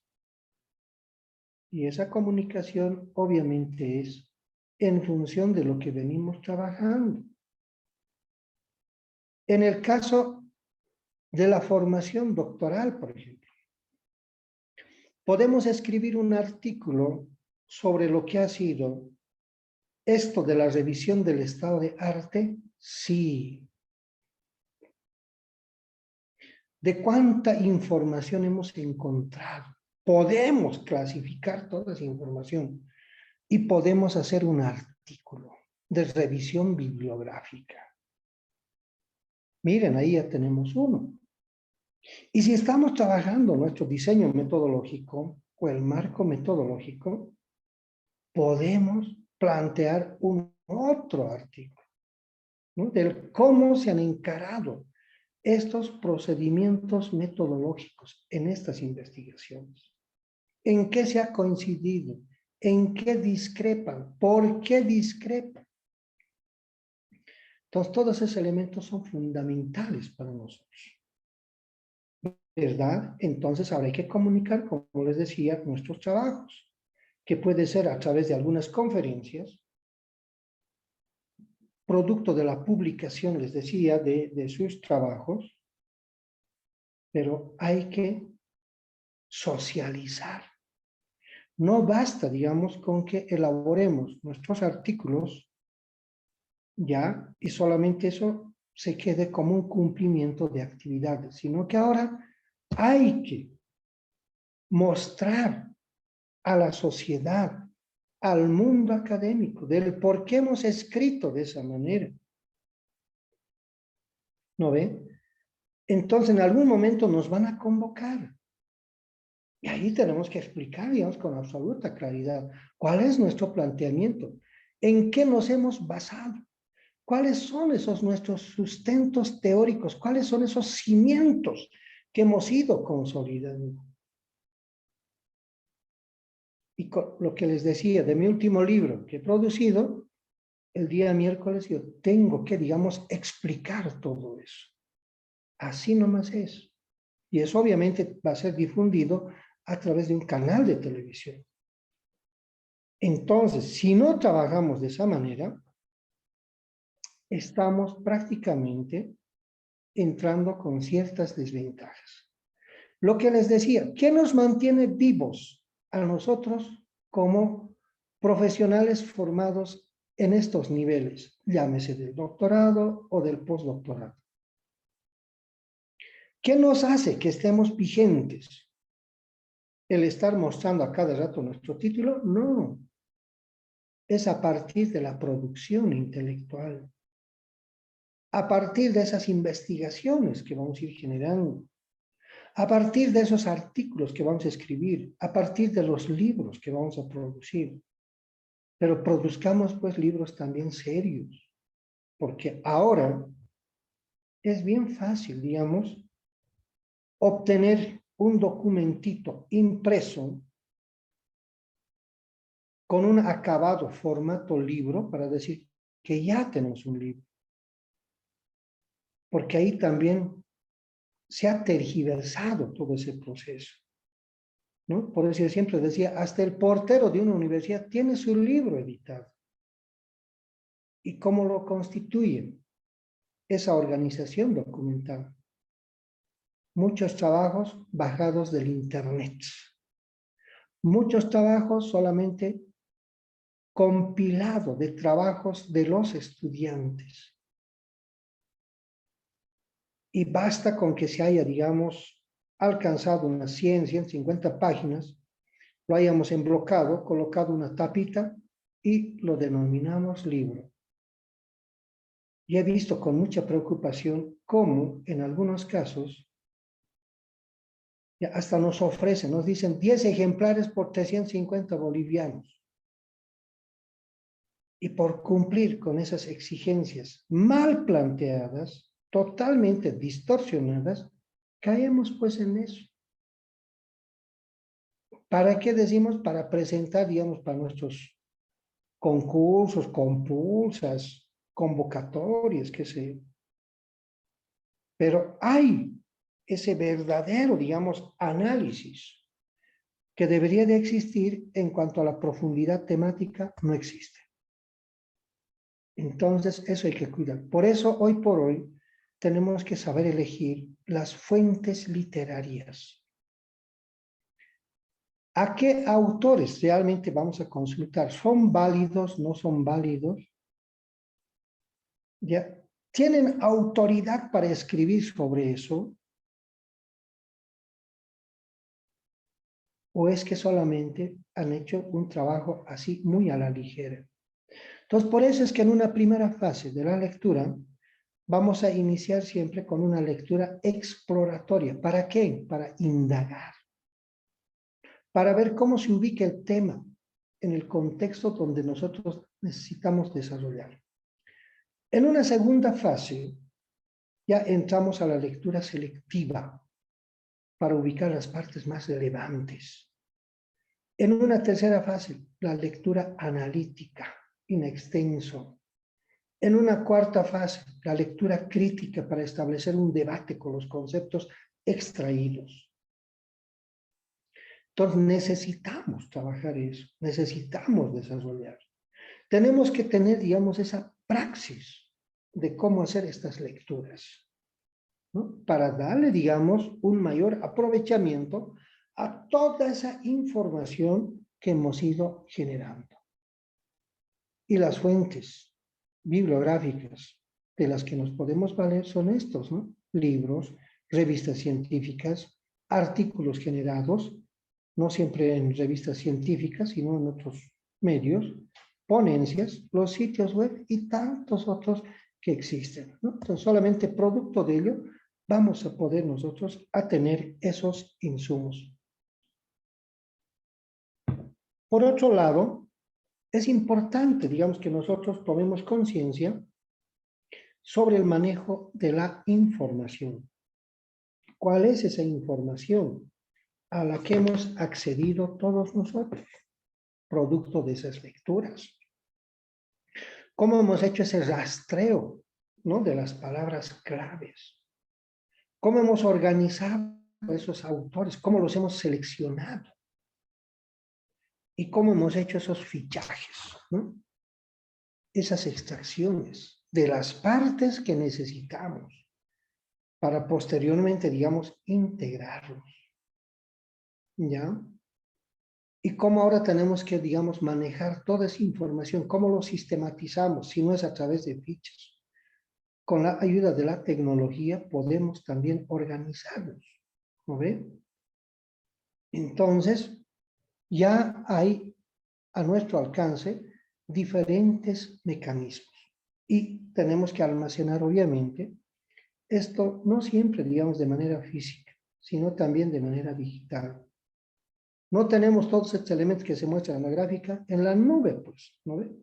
Y esa comunicación obviamente es en función de lo que venimos trabajando. En el caso de la formación doctoral, por ejemplo, podemos escribir un artículo sobre lo que ha sido esto de la revisión del estado de arte. Sí. ¿De cuánta información hemos encontrado? Podemos clasificar toda esa información y podemos hacer un artículo de revisión bibliográfica. Miren, ahí ya tenemos uno. Y si estamos trabajando nuestro diseño metodológico o el marco metodológico, podemos plantear un otro artículo, ¿no?, del cómo se han encarado estos procedimientos metodológicos en estas investigaciones. ¿En qué se ha coincidido? ¿En qué discrepan? ¿Por qué discrepan? Entonces, todos esos elementos son fundamentales para nosotros, ¿verdad? Entonces, ahora hay que comunicar, como les decía, nuestros trabajos, que puede ser a través de algunas conferencias, producto de la publicación, les decía, de sus trabajos, pero hay que socializar. No basta, digamos, con que elaboremos nuestros artículos ya y solamente eso se quede como un cumplimiento de actividades, sino que ahora hay que mostrar a la sociedad, al mundo académico, del por qué hemos escrito de esa manera. ¿No ven? Entonces, en algún momento nos van a convocar. Y ahí tenemos que explicar, digamos, con absoluta claridad, cuál es nuestro planteamiento, en qué nos hemos basado, cuáles son esos nuestros sustentos teóricos, cuáles son esos cimientos que hemos ido consolidando. Y con lo que les decía de mi último libro que he producido, el día miércoles yo tengo que, digamos, explicar todo eso. Así nomás es. Y eso obviamente va a ser difundido a través de un canal de televisión. Entonces, si no trabajamos de esa manera, estamos prácticamente entrando con ciertas desventajas. Lo que les decía, ¿qué nos mantiene vivos a nosotros como profesionales formados en estos niveles? Llámese del doctorado o del postdoctorado. ¿Qué nos hace que estemos vigentes? ¿El estar mostrando a cada rato nuestro título? No. Es a partir de la producción intelectual. A partir de esas investigaciones que vamos a ir generando. A partir de esos artículos que vamos a escribir. A partir de los libros que vamos a producir. Pero produzcamos pues libros también serios. Porque ahora es bien fácil, digamos, obtener un documentito impreso con un acabado formato libro para decir que ya tenemos un libro. Porque ahí también se ha tergiversado todo ese proceso, ¿no? Por eso yo siempre decía, hasta el portero de una universidad tiene su libro editado. ¿Y cómo lo constituyen? Esa organización documental. Muchos trabajos bajados del internet. Muchos trabajos solamente compilado de trabajos de los estudiantes. Y basta con que se haya, digamos, alcanzado unas 100, 150 páginas, lo hayamos emblocado, colocado una tapita y lo denominamos libro. Y he visto con mucha preocupación cómo en algunos casos ya hasta nos ofrecen, nos dicen 10 ejemplares por 350 bolivianos. Y por cumplir con esas exigencias mal planteadas, totalmente distorsionadas, caemos pues en eso. ¿Para qué decimos? Para presentar, digamos, para nuestros concursos, compulsas, convocatorias, qué sé yo. Pero hay ese verdadero, digamos, análisis que debería de existir en cuanto a la profundidad temática, no existe. Entonces, eso hay que cuidar. Por eso, hoy por hoy, tenemos que saber elegir las fuentes literarias. ¿A qué autores realmente vamos a consultar? ¿Son válidos? ¿No son válidos? ¿Ya? ¿Tienen autoridad para escribir sobre eso? ¿O es que solamente han hecho un trabajo así muy a la ligera? Entonces, por eso es que en una primera fase de la lectura vamos a iniciar siempre con una lectura exploratoria. ¿Para qué? Para indagar. Para ver cómo se ubica el tema en el contexto donde nosotros necesitamos desarrollar. En una segunda fase, ya entramos a la lectura selectiva para ubicar las partes más relevantes. En una tercera fase, la lectura analítica, in extenso. En una cuarta fase, la lectura crítica para establecer un debate con los conceptos extraídos. Entonces necesitamos trabajar eso, necesitamos desarrollar. Tenemos que tener, digamos, esa praxis de cómo hacer estas lecturas, ¿no? Para darle, digamos, un mayor aprovechamiento a toda esa información que hemos ido generando. Y las fuentes bibliográficas de las que nos podemos valer son estos, ¿no? Libros, revistas científicas, artículos generados, no siempre en revistas científicas, sino en otros medios, ponencias, los sitios web y tantos otros que existen, ¿no? Entonces, solamente producto de ello vamos a poder nosotros a tener esos insumos. Por otro lado, es importante, digamos, que nosotros tomemos conciencia sobre el manejo de la información. ¿Cuál es esa información a la que hemos accedido todos nosotros? producto de esas lecturas. ¿Cómo hemos hecho ese rastreo, ¿no?, de las palabras claves? ¿Cómo hemos organizado esos autores? ¿Cómo los hemos seleccionado? ¿Y cómo hemos hecho esos fichajes, ¿no?, esas extracciones de las partes que necesitamos para posteriormente, digamos, integrarlos? ¿Ya? Y cómo ahora tenemos que, digamos, manejar toda esa información, cómo lo sistematizamos, si no es a través de fichas. Con la ayuda de la tecnología podemos también organizarnos, ¿no ve? Entonces, ya hay a nuestro alcance diferentes mecanismos y tenemos que almacenar, obviamente, esto no siempre, digamos, de manera física, sino también de manera digital. No tenemos todos estos elementos que se muestran en la gráfica en la nube, pues, ¿no ve?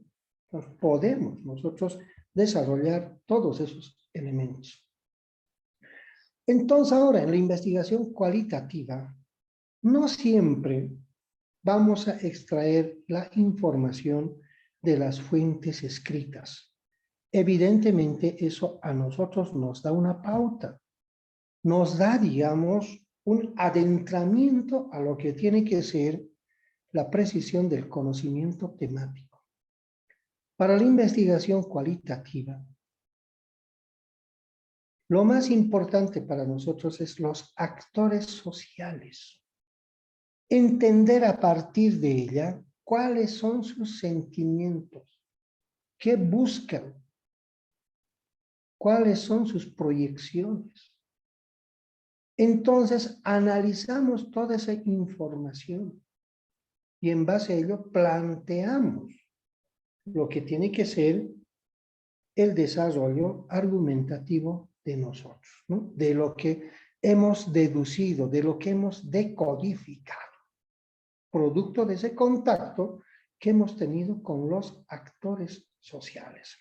Entonces, podemos nosotros desarrollar todos esos elementos. Entonces, ahora en la investigación cualitativa, no siempre vamos a extraer la información de las fuentes escritas. Evidentemente, eso a nosotros nos da una pauta, nos da, digamos, un adentramiento a lo que tiene que ser la precisión del conocimiento temático. Para la investigación cualitativa, lo más importante para nosotros es los actores sociales. Entender a partir de ella cuáles son sus sentimientos, qué buscan, cuáles son sus proyecciones. Entonces, analizamos toda esa información y en base a ello planteamos lo que tiene que ser el desarrollo argumentativo de nosotros, ¿no?, de lo que hemos deducido, de lo que hemos decodificado, producto de ese contacto que hemos tenido con los actores sociales.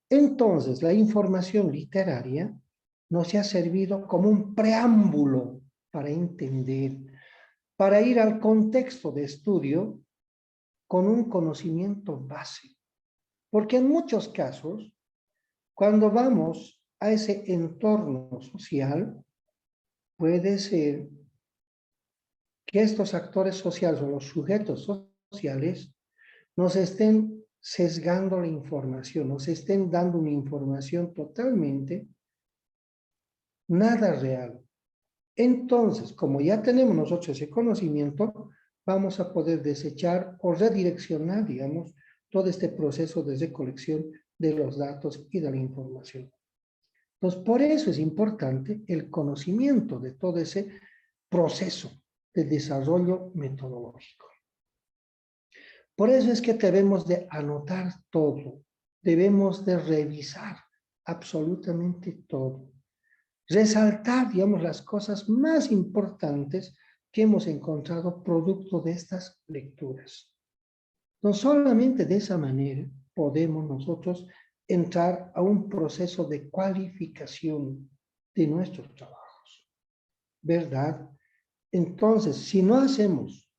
Entonces, la información literaria nos ha servido como un preámbulo para entender, para ir al contexto de estudio con un conocimiento base. Porque en muchos casos, cuando vamos a ese entorno social, puede ser que estos actores sociales o los sujetos sociales nos estén sesgando la información, nos estén dando una información totalmente nada real. Entonces, como ya tenemos nosotros ese conocimiento, vamos a poder desechar o redireccionar, digamos, todo este proceso de recolección de los datos y de la información. Entonces, por eso es importante el conocimiento de todo ese proceso de desarrollo metodológico. Por eso es que debemos de anotar todo, debemos de revisar absolutamente todo, resaltar, digamos, las cosas más importantes que hemos encontrado producto de estas lecturas. No solamente de esa manera podemos nosotros entrar a un proceso de cualificación de nuestros trabajos, ¿verdad? Entonces, si no hacemos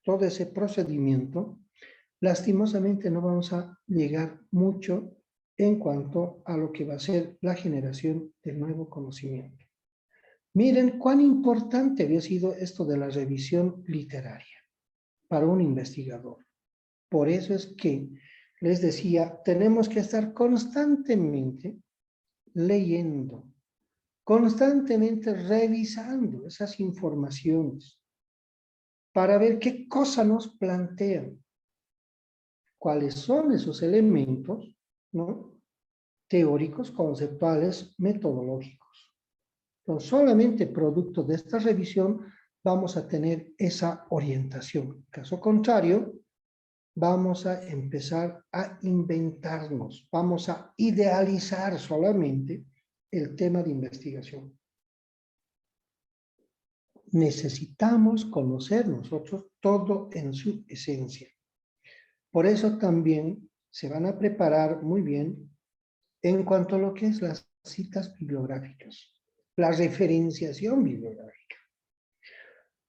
todo ese procedimiento, lastimosamente no vamos a llegar mucho en cuanto a lo que va a ser la generación del nuevo conocimiento. Miren cuán importante había sido esto de la revisión literaria para un investigador. Por eso es que les decía, tenemos que estar constantemente leyendo, constantemente revisando esas informaciones para ver qué cosa nos plantean, cuáles son esos elementos, ¿no?, teóricos, conceptuales, metodológicos. Entonces, solamente producto de esta revisión vamos a tener esa orientación. Caso contrario, vamos a empezar a inventarnos, vamos a idealizar solamente el tema de investigación. Necesitamos conocer nosotros todo en su esencia. Por eso también se van a preparar muy bien en cuanto a lo que es las citas bibliográficas, la referenciación bibliográfica.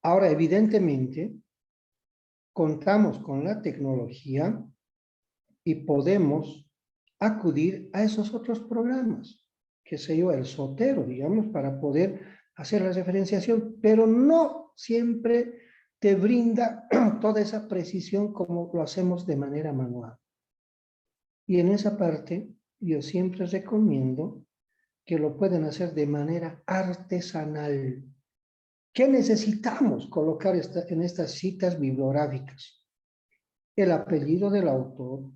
Ahora, evidentemente, contamos con la tecnología y podemos acudir a esos otros programas, que sé yo, el Zotero, digamos, para poder hacer la referenciación, pero no siempre te brinda toda esa precisión como lo hacemos de manera manual. Y en esa parte, yo siempre recomiendo que lo pueden hacer de manera artesanal. ¿Qué necesitamos colocar en estas citas bibliográficas? El apellido del autor.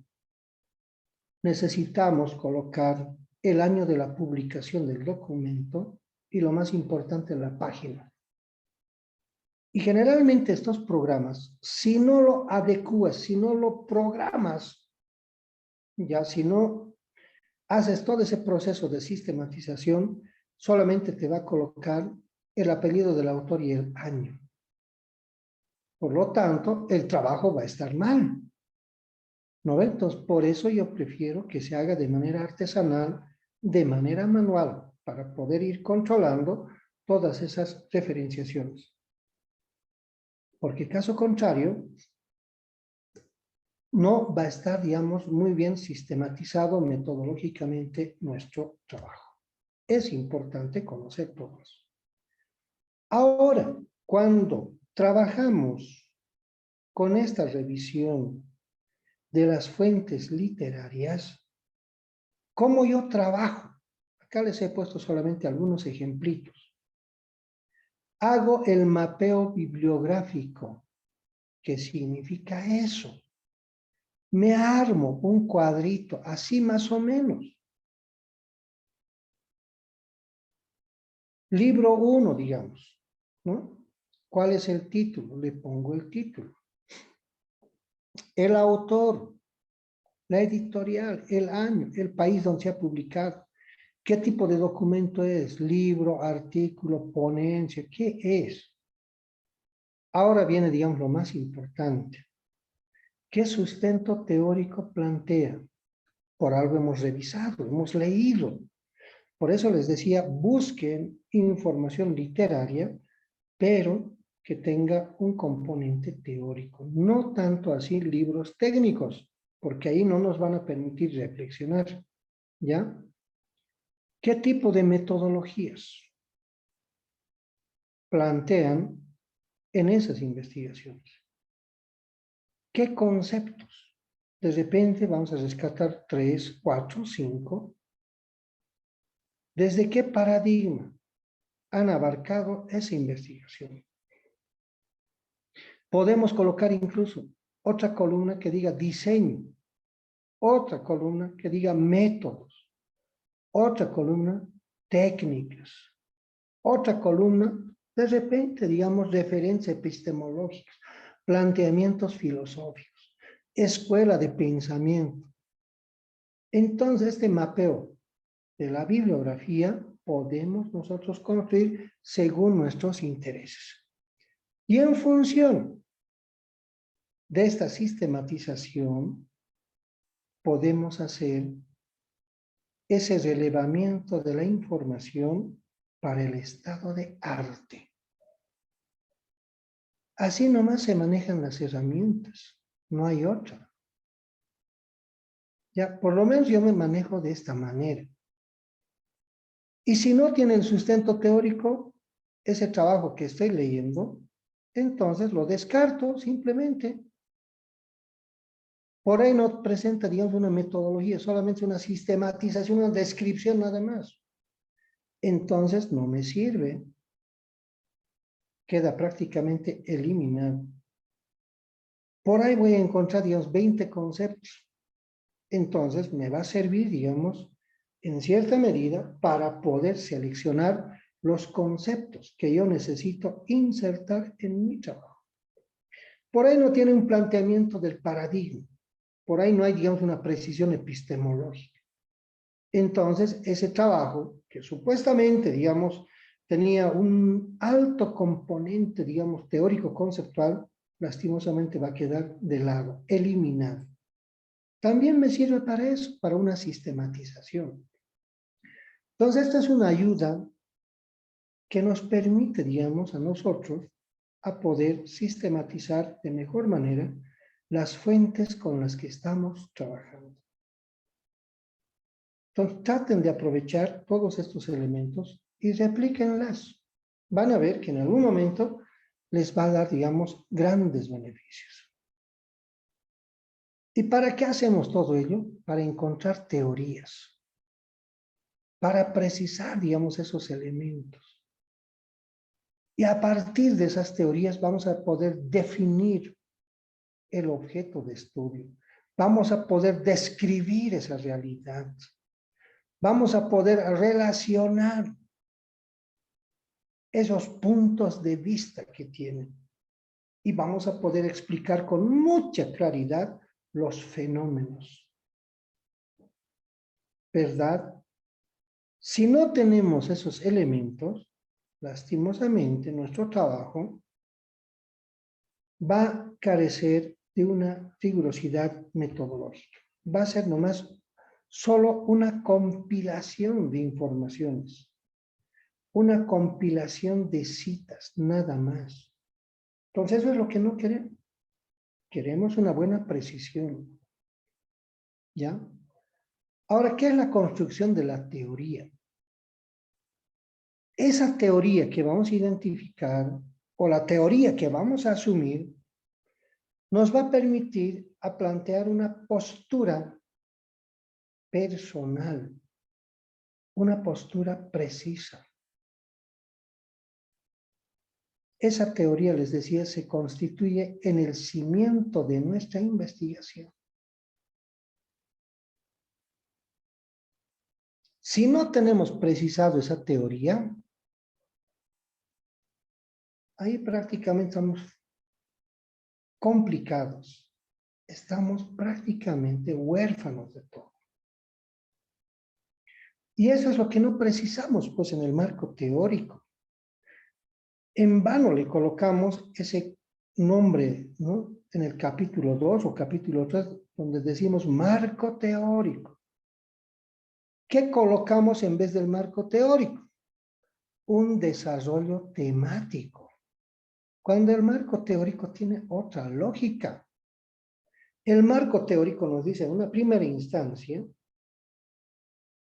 Necesitamos colocar el año de la publicación del documento y lo más importante, la página. Y generalmente estos programas, si no lo adecuas, si no lo programas, ya si no haces todo ese proceso de sistematización, solamente te va a colocar el apellido del autor y el año. Por lo tanto, el trabajo va a estar mal, ¿no ve? Entonces, por eso yo prefiero que se haga de manera artesanal, de manera manual, para poder ir controlando todas esas referenciaciones. Porque caso contrario, no va a estar, digamos, muy bien sistematizado metodológicamente nuestro trabajo. Es importante conocer todo eso. Ahora, cuando trabajamos con esta revisión de las fuentes literarias, ¿cómo yo trabajo? Acá les he puesto solamente algunos ejemplitos. Hago el mapeo bibliográfico. ¿Qué significa eso? Me armo un cuadrito, así más o menos. Libro 1, digamos, ¿no? ¿Cuál es el título? Le pongo el título. El autor, la editorial, el año, el país donde se ha publicado. ¿Qué tipo de documento es? Libro, artículo, ponencia, ¿qué es? Ahora viene, digamos, lo más importante. ¿Qué sustento teórico plantea? Por algo hemos revisado, hemos leído. Por eso les decía, busquen información literaria, pero que tenga un componente teórico. No tanto así libros técnicos, porque ahí no nos van a permitir reflexionar, ¿ya? ¿Qué tipo de metodologías plantean en esas investigaciones? ¿Qué conceptos? De repente vamos a rescatar 3, 4, 5. ¿Desde qué paradigma han abarcado esa investigación? Podemos colocar incluso otra columna que diga diseño, otra columna que diga métodos, otra columna técnicas, otra columna de repente, digamos, referencias epistemológicas, planteamientos filosóficos, escuela de pensamiento. Entonces, este mapeo de la bibliografía podemos nosotros construir según nuestros intereses. Y en función de esta sistematización, podemos hacer ese relevamiento de la información para el estado de arte. Así nomás se manejan las herramientas, no hay otra. Ya, por lo menos yo me manejo de esta manera. Y si no tiene el sustento teórico, ese trabajo que estoy leyendo, entonces lo descarto simplemente. Por ahí no presenta, digamos, una metodología, solamente una sistematización, una descripción nada más. Entonces no me sirve. Queda prácticamente eliminado. Por ahí voy a encontrar, digamos, 20 conceptos. Entonces me va a servir, digamos, en cierta medida para poder seleccionar los conceptos que yo necesito insertar en mi trabajo. Por ahí no tiene un planteamiento del paradigma. Por ahí no hay, digamos, una precisión epistemológica. Entonces, ese trabajo, que supuestamente, digamos, tenía un alto componente, digamos, teórico-conceptual, lastimosamente va a quedar de lado, eliminado. También me sirve para eso, para una sistematización. Entonces, esta es una ayuda que nos permite, digamos, a nosotros a poder sistematizar de mejor manera las fuentes con las que estamos trabajando. Entonces, traten de aprovechar todos estos elementos y replíquenlas. Van a ver que en algún momento les va a dar, digamos, grandes beneficios. ¿Y para qué hacemos todo ello? Para encontrar teorías, para precisar, digamos, esos elementos. Y a partir de esas teorías vamos a poder definir el objeto de estudio. Vamos a poder describir esa realidad. Vamos a poder relacionar esos puntos de vista que tienen. Y vamos a poder explicar con mucha claridad los fenómenos. ¿Verdad? Si no tenemos esos elementos, lastimosamente nuestro trabajo va a carecer de una rigurosidad metodológica. Va a ser nomás solo una compilación de informaciones, una compilación de citas, nada más. Entonces eso es lo que no queremos. Queremos una buena precisión. ¿Ya? Ahora, ¿qué es la construcción de la teoría? Esa teoría que vamos a identificar o la teoría que vamos a asumir nos va a permitir a plantear una postura personal, una postura precisa. Esa teoría, les decía, se constituye en el cimiento de nuestra investigación. Si no tenemos precisado esa teoría, ahí prácticamente estamos complicados. Estamos prácticamente huérfanos de todo. Y eso es lo que no precisamos, pues, en el marco teórico. En vano le colocamos ese nombre, ¿no? En el capítulo 2 o capítulo 3, donde decimos marco teórico. ¿Qué colocamos en vez del marco teórico? Un desarrollo temático. Cuando el marco teórico tiene otra lógica. El marco teórico nos dice en una primera instancia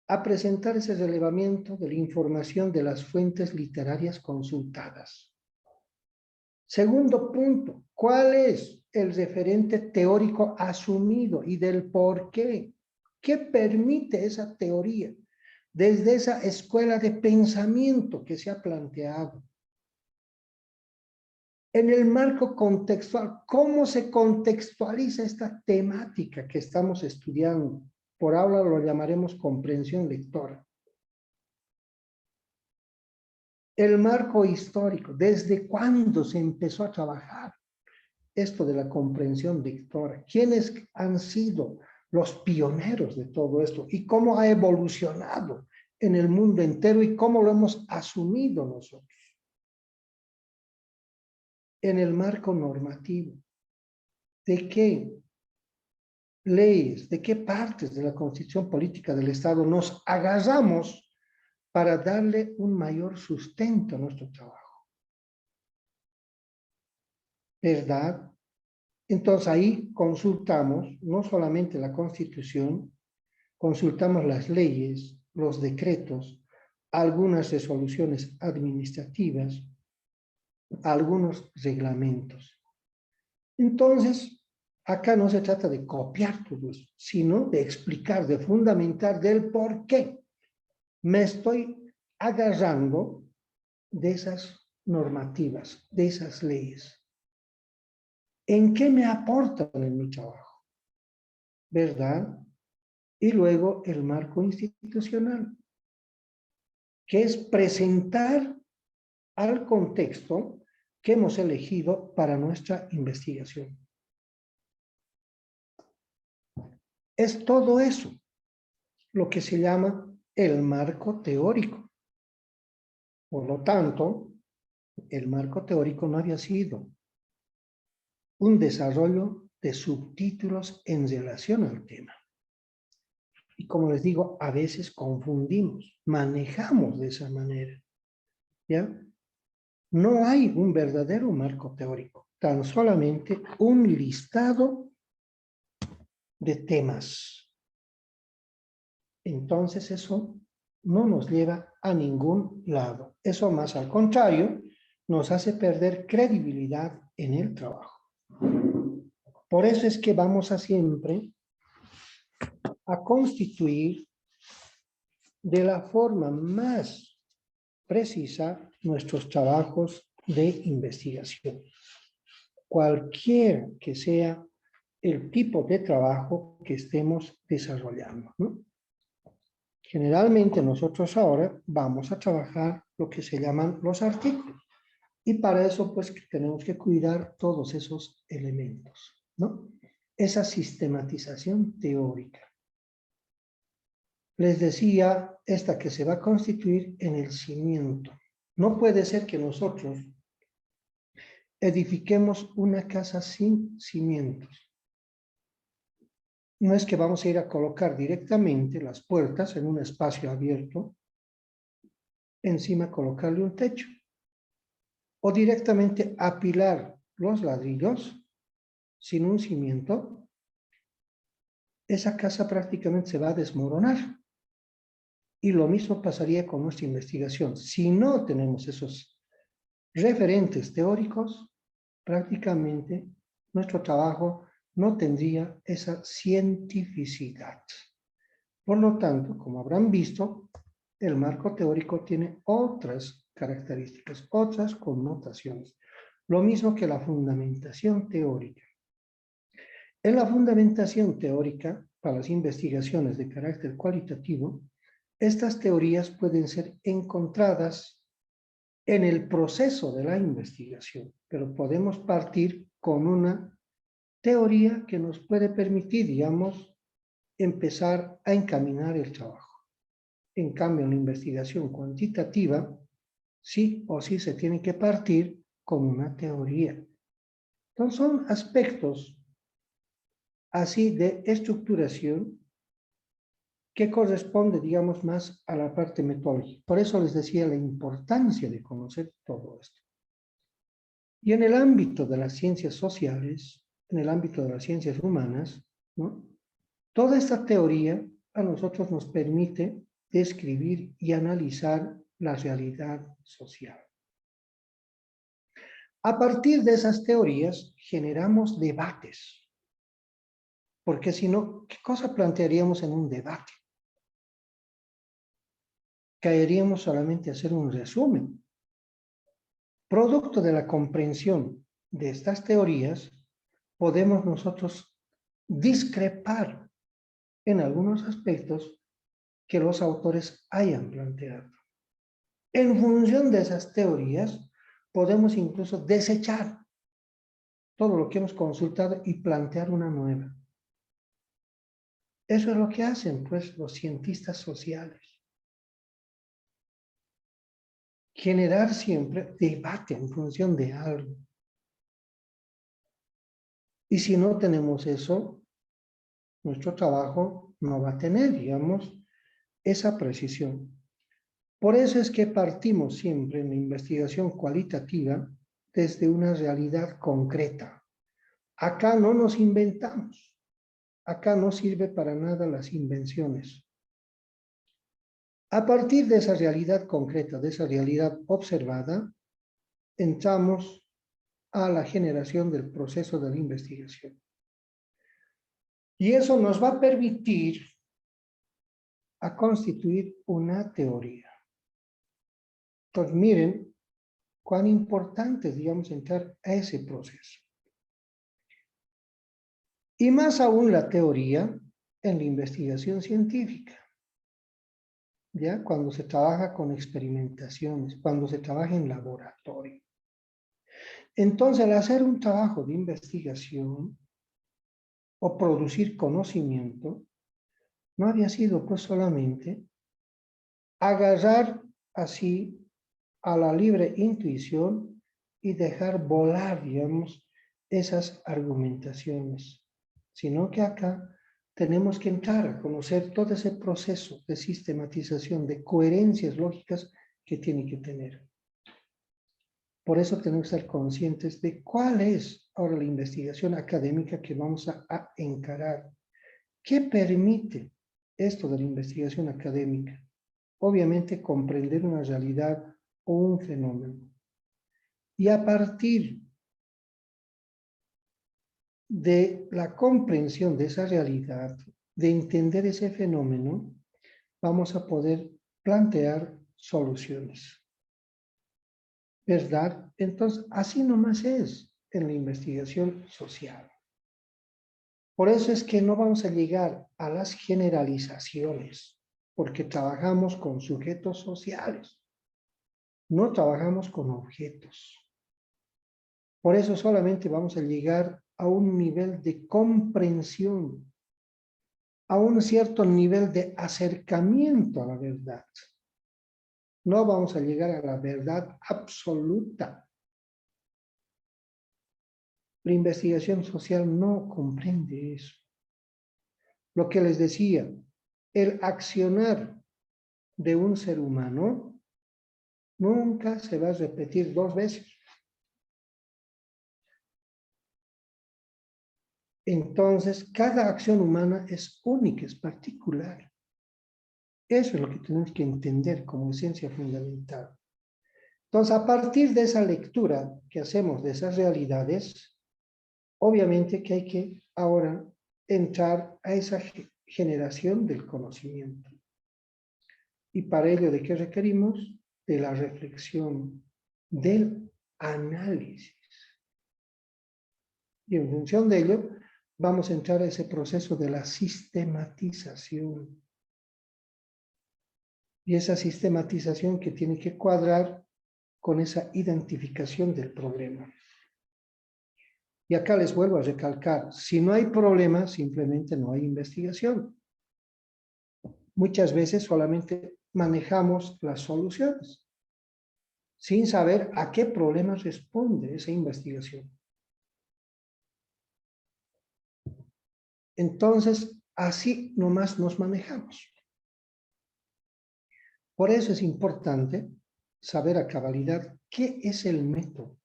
a presentar ese relevamiento de la información de las fuentes literarias consultadas. Segundo punto, ¿cuál es el referente teórico asumido y del por qué? ¿Qué permite esa teoría desde esa escuela de pensamiento que se ha planteado? En el marco contextual, ¿cómo se contextualiza esta temática que estamos estudiando? Por ahora lo llamaremos comprensión lectora. El marco histórico, ¿desde cuándo se empezó a trabajar esto de la comprensión lectora? ¿Quiénes han sido los pioneros de todo esto? ¿Y cómo ha evolucionado en el mundo entero y cómo lo hemos asumido nosotros? En el marco normativo, ¿de qué leyes, de qué partes de la Constitución Política del Estado nos agarramos para darle un mayor sustento a nuestro trabajo? ¿Verdad? Entonces ahí consultamos no solamente la Constitución, consultamos las leyes, los decretos, algunas resoluciones administrativas, algunos reglamentos. Entonces, acá no se trata de copiar todo eso, sino de explicar, de fundamentar del por qué me estoy agarrando de esas normativas, de esas leyes. ¿En qué me aportan en mi trabajo? ¿Verdad? Y luego el marco institucional, que es presentar al contexto que hemos elegido para nuestra investigación. Es todo eso lo que se llama el marco teórico. Por lo tanto, el marco teórico no había sido un desarrollo de subtítulos en relación al tema. Y como les digo, a veces confundimos, manejamos de esa manera, ¿ya? No hay un verdadero marco teórico, tan solamente un listado de temas. Entonces eso no nos lleva a ningún lado. Eso más al contrario, nos hace perder credibilidad en el trabajo. Por eso es que vamos a siempre a constituir de la forma más precisa nuestros trabajos de investigación. Cualquier que sea el tipo de trabajo que estemos desarrollando, ¿no? Generalmente nosotros ahora vamos a trabajar lo que se llaman los artículos. Y para eso, pues, tenemos que cuidar todos esos elementos, ¿no? Esa sistematización teórica. Les decía, esta que se va a constituir en el cimiento. No puede ser que nosotros edifiquemos una casa sin cimientos. No es que vamos a ir a colocar directamente las puertas en un espacio abierto, encima colocarle un techo, o directamente apilar los ladrillos sin un cimiento. Esa casa prácticamente se va a desmoronar. Y lo mismo pasaría con nuestra investigación. Si no tenemos esos referentes teóricos, prácticamente nuestro trabajo no tendría esa cientificidad. Por lo tanto, como habrán visto, el marco teórico tiene otras características, otras connotaciones. Lo mismo que la fundamentación teórica. En la fundamentación teórica, para las investigaciones de carácter cualitativo, estas teorías pueden ser encontradas en el proceso de la investigación, pero podemos partir con una teoría que nos puede permitir, digamos, empezar a encaminar el trabajo. En cambio, en la investigación cuantitativa, sí o sí se tiene que partir con una teoría. Entonces, son aspectos así de estructuración que corresponde, digamos, más a la parte metodológica. Por eso les decía la importancia de conocer todo esto. Y en el ámbito de las ciencias sociales, en el ámbito de las ciencias humanas, ¿no? Toda esta teoría a nosotros nos permite describir y analizar la realidad social. A partir de esas teorías generamos debates, porque si no, ¿qué cosa plantearíamos en un debate? Caeríamos solamente a hacer un resumen. Producto de la comprensión de estas teorías, podemos nosotros discrepar en algunos aspectos que los autores hayan planteado. En función de esas teorías, podemos incluso desechar todo lo que hemos consultado y plantear una nueva. Eso es lo que hacen, pues, los cientistas sociales. Generar siempre debate en función de algo. Y si no tenemos eso, nuestro trabajo no va a tener, digamos, esa precisión. Por eso es que partimos siempre en la investigación cualitativa desde una realidad concreta. Acá no nos inventamos. Acá no sirve para nada las invenciones. A partir de esa realidad concreta, de esa realidad observada, entramos a la generación del proceso de la investigación. Y eso nos va a permitir a constituir una teoría. Entonces, miren cuán importante es, digamos, entrar a ese proceso. Y más aún la teoría en la investigación científica. ¿Ya? Cuando se trabaja con experimentaciones, cuando se trabaja en laboratorio. Entonces, al hacer un trabajo de investigación o producir conocimiento, no había sido pues solamente agarrar así a la libre intuición y dejar volar, digamos, esas argumentaciones, sino que acá tenemos que entrar a conocer todo ese proceso de sistematización, de coherencias lógicas que tiene que tener. Por eso tenemos que ser conscientes de cuál es ahora la investigación académica que vamos a encarar. ¿Qué permite esto de la investigación académica? Obviamente comprender una realidad o un fenómeno. Y a partir de la comprensión de esa realidad, de entender ese fenómeno, vamos a poder plantear soluciones. ¿Verdad? Entonces, así nomás es en la investigación social. Por eso es que no vamos a llegar a las generalizaciones, porque trabajamos con sujetos sociales, no trabajamos con objetos. Por eso solamente vamos a llegar a un nivel de comprensión, a un cierto nivel de acercamiento a la verdad. No vamos a llegar a la verdad absoluta. La investigación social no comprende eso. Lo que les decía, el accionar de un ser humano nunca se va a repetir dos veces. Entonces, cada acción humana es única, es particular. Eso es lo que tenemos que entender como esencia fundamental. Entonces, a partir de esa lectura que hacemos de esas realidades, obviamente que hay que ahora entrar a esa generación del conocimiento. Y para ello, ¿de qué requerimos? De la reflexión, del análisis. Y en función de ello, vamos a entrar a ese proceso de la sistematización. Y esa sistematización que tiene que cuadrar con esa identificación del problema. Y acá les vuelvo a recalcar, si no hay problema, simplemente no hay investigación. Muchas veces solamente manejamos las soluciones, sin saber a qué problema responde esa investigación. Entonces, así nomás nos manejamos. Por eso es importante saber a cabalidad qué es el método.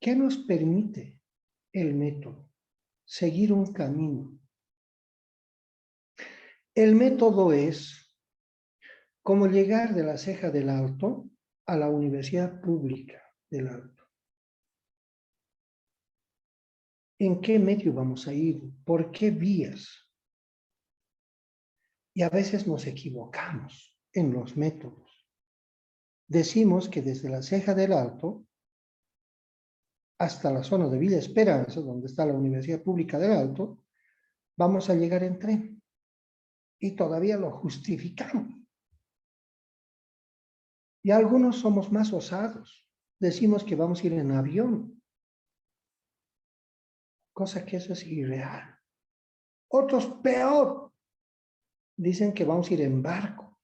¿Qué nos permite el método? Seguir un camino. El método es como llegar de la Ceja del Alto a la Universidad Pública del Alto. ¿En qué medio vamos a ir? ¿Por qué vías? Y a veces nos equivocamos en los métodos. Decimos que desde la Ceja del Alto hasta la zona de Villa Esperanza, donde está la Universidad Pública del Alto, vamos a llegar en tren. Y todavía lo justificamos. Y algunos somos más osados. Decimos que vamos a ir en avión. Cosa que eso es irreal. Otros peor. Dicen que vamos a ir en barco.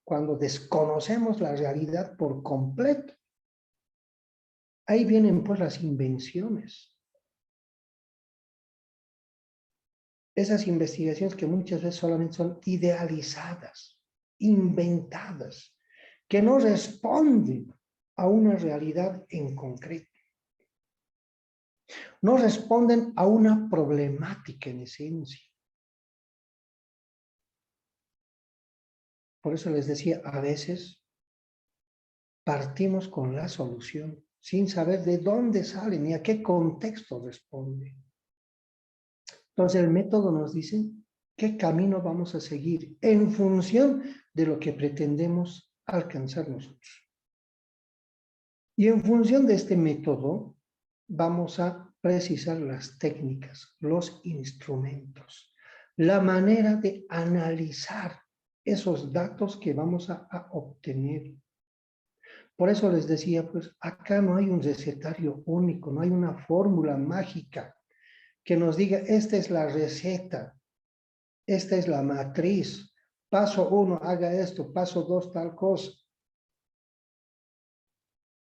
Cuando desconocemos la realidad por completo. Ahí vienen pues las invenciones. Esas investigaciones que muchas veces solamente son idealizadas, inventadas, que no responden a una realidad en concreto. No responden a una problemática en esencia. Por eso les decía, a veces partimos con la solución sin saber de dónde sale ni a qué contexto responde. Entonces el método nos dice qué camino vamos a seguir en función de lo que pretendemos alcanzar nosotros. Y en función de este método vamos a precisar las técnicas, los instrumentos, la manera de analizar esos datos que vamos a obtener. Por eso les decía, pues acá no hay un recetario único, no hay una fórmula mágica que nos diga, esta es la receta, esta es la matriz, paso 1, haga esto, paso 2, tal cosa.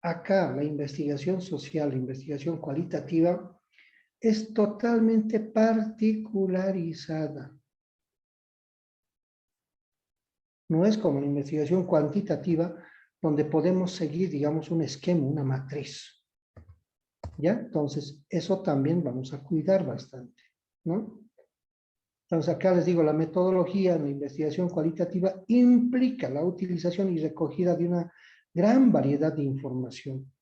Acá la investigación social, la investigación cualitativa, es totalmente particularizada. No es como la investigación cuantitativa, donde podemos seguir, digamos, un esquema, una matriz. ¿Ya? Entonces, eso también vamos a cuidar bastante, ¿no? Entonces, acá les digo, la metodología en la investigación cualitativa implica la utilización y recogida de una gran variedad de información.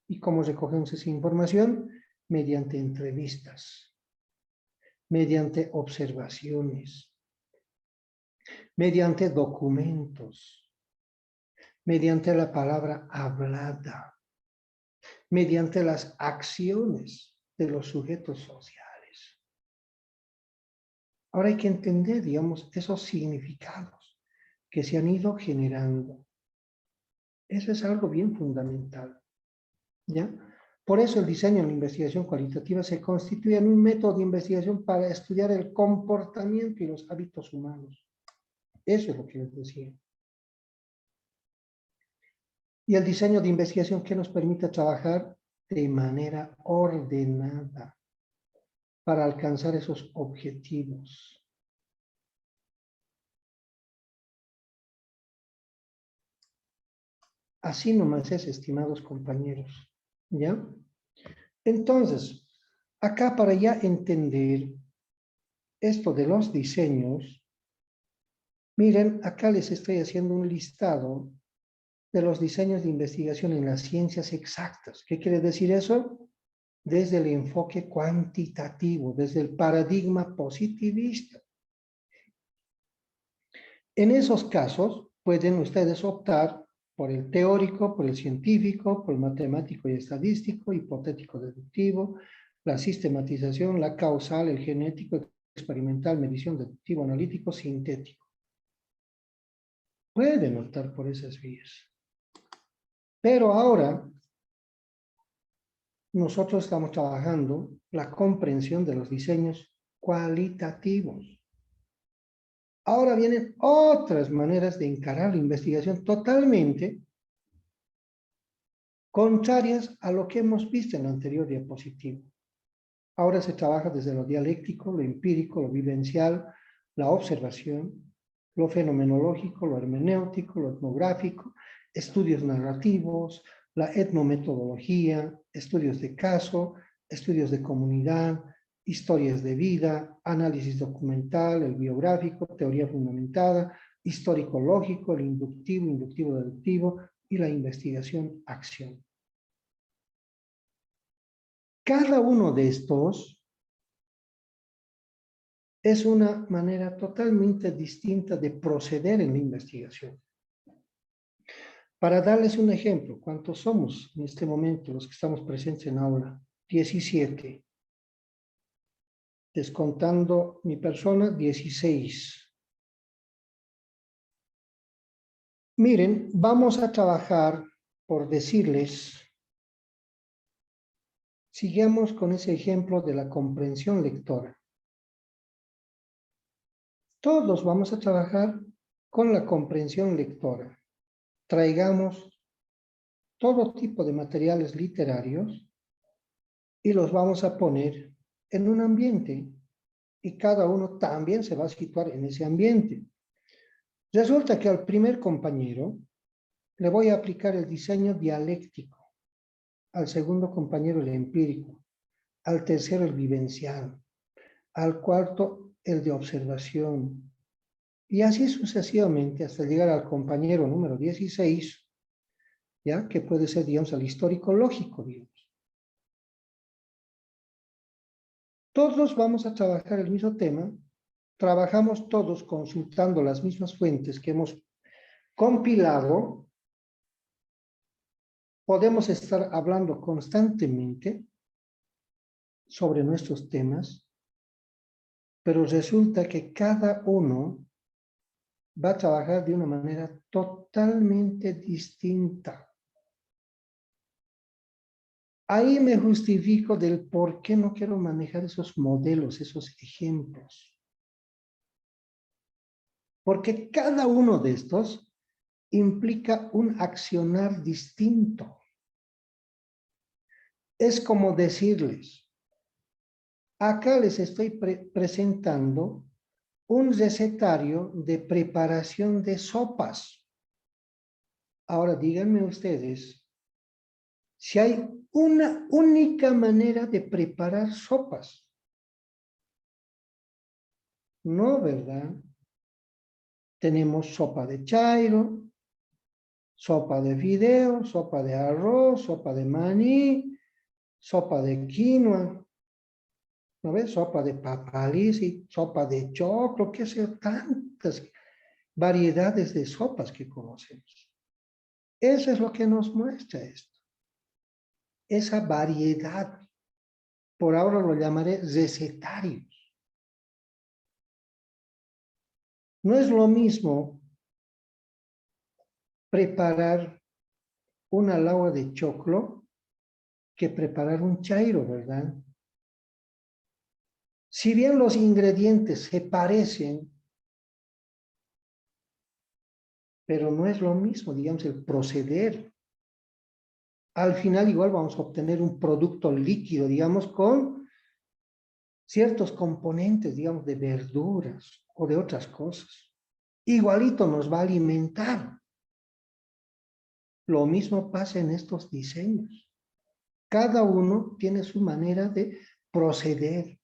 ¿Y cómo recogemos esa información? Mediante entrevistas, mediante observaciones, mediante documentos, mediante la palabra hablada, mediante las acciones de los sujetos sociales. Ahora hay que entender, digamos, esos significados que se han ido generando. Eso es algo bien fundamental, ¿ya? Por eso el diseño en la investigación cualitativa se constituye en un método de investigación para estudiar el comportamiento y los hábitos humanos. Eso es lo que les decía. Y el diseño de investigación que nos permite trabajar de manera ordenada para alcanzar esos objetivos. Así nomás es, estimados compañeros, ¿ya? Entonces, acá para ya entender esto de los diseños, miren, acá les estoy haciendo un listado de los diseños de investigación en las ciencias exactas. ¿Qué quiere decir eso? Desde el enfoque cuantitativo, desde el paradigma positivista. En esos casos, pueden ustedes optar por el teórico, por el científico, por el matemático y estadístico, hipotético deductivo, la sistematización, la causal, el genético, experimental, medición, deductivo, analítico, sintético. Pueden optar por esas vías. Pero ahora, nosotros estamos trabajando la comprensión de los diseños cualitativos. Ahora vienen otras maneras de encarar la investigación totalmente contrarias a lo que hemos visto en la anterior diapositiva. Ahora se trabaja desde lo dialéctico, lo empírico, lo vivencial, la observación, lo fenomenológico, lo hermenéutico, lo etnográfico, estudios narrativos, la etnometodología, estudios de caso, estudios de comunidad, historias de vida, análisis documental, el biográfico, teoría fundamentada, histórico-lógico, el inductivo, inductivo-deductivo y la investigación-acción. Cada uno de estos es una manera totalmente distinta de proceder en la investigación. Para darles un ejemplo, ¿cuántos somos en este momento los que estamos presentes en aula? 17. Descontando mi persona, 16. Miren, vamos a trabajar, por decirles, sigamos con ese ejemplo de la comprensión lectora. Todos vamos a trabajar con la comprensión lectora. Traigamos todo tipo de materiales literarios y los vamos a poner en un ambiente y cada uno también se va a situar en ese ambiente. Resulta que al primer compañero le voy a aplicar el diseño dialéctico, al segundo compañero el empírico, al tercero el vivencial, al cuarto el de observación, y así sucesivamente hasta llegar al compañero número 16, ¿ya? Que puede ser, digamos, al histórico lógico, digamos. Todos vamos a trabajar el mismo tema, trabajamos todos consultando las mismas fuentes que hemos compilado, podemos estar hablando constantemente sobre nuestros temas, pero resulta que cada uno va a trabajar de una manera totalmente distinta. Ahí me justifico del por qué no quiero manejar esos modelos, esos ejemplos. Porque cada uno de estos implica un accionar distinto. Es como decirles, acá les estoy presentando un recetario de preparación de sopas. Ahora díganme ustedes si hay una única manera de preparar sopas. No, ¿verdad? Tenemos sopa de chairo, sopa de fideo, sopa de arroz, sopa de maní, sopa de quinoa, ¿no ves? Sopa de papalisi, sopa de choclo, qué sé yo, tantas variedades de sopas que conocemos. Eso es lo que nos muestra esto. Esa variedad, por ahora lo llamaré recetarios. No es lo mismo preparar una lagua de choclo que preparar un chairo, ¿verdad? Si bien los ingredientes se parecen, pero no es lo mismo, digamos, el proceder. Al final igual vamos a obtener un producto líquido, digamos, con ciertos componentes, digamos, de verduras o de otras cosas. Igualito nos va a alimentar. Lo mismo pasa en estos diseños. Cada uno tiene su manera de proceder,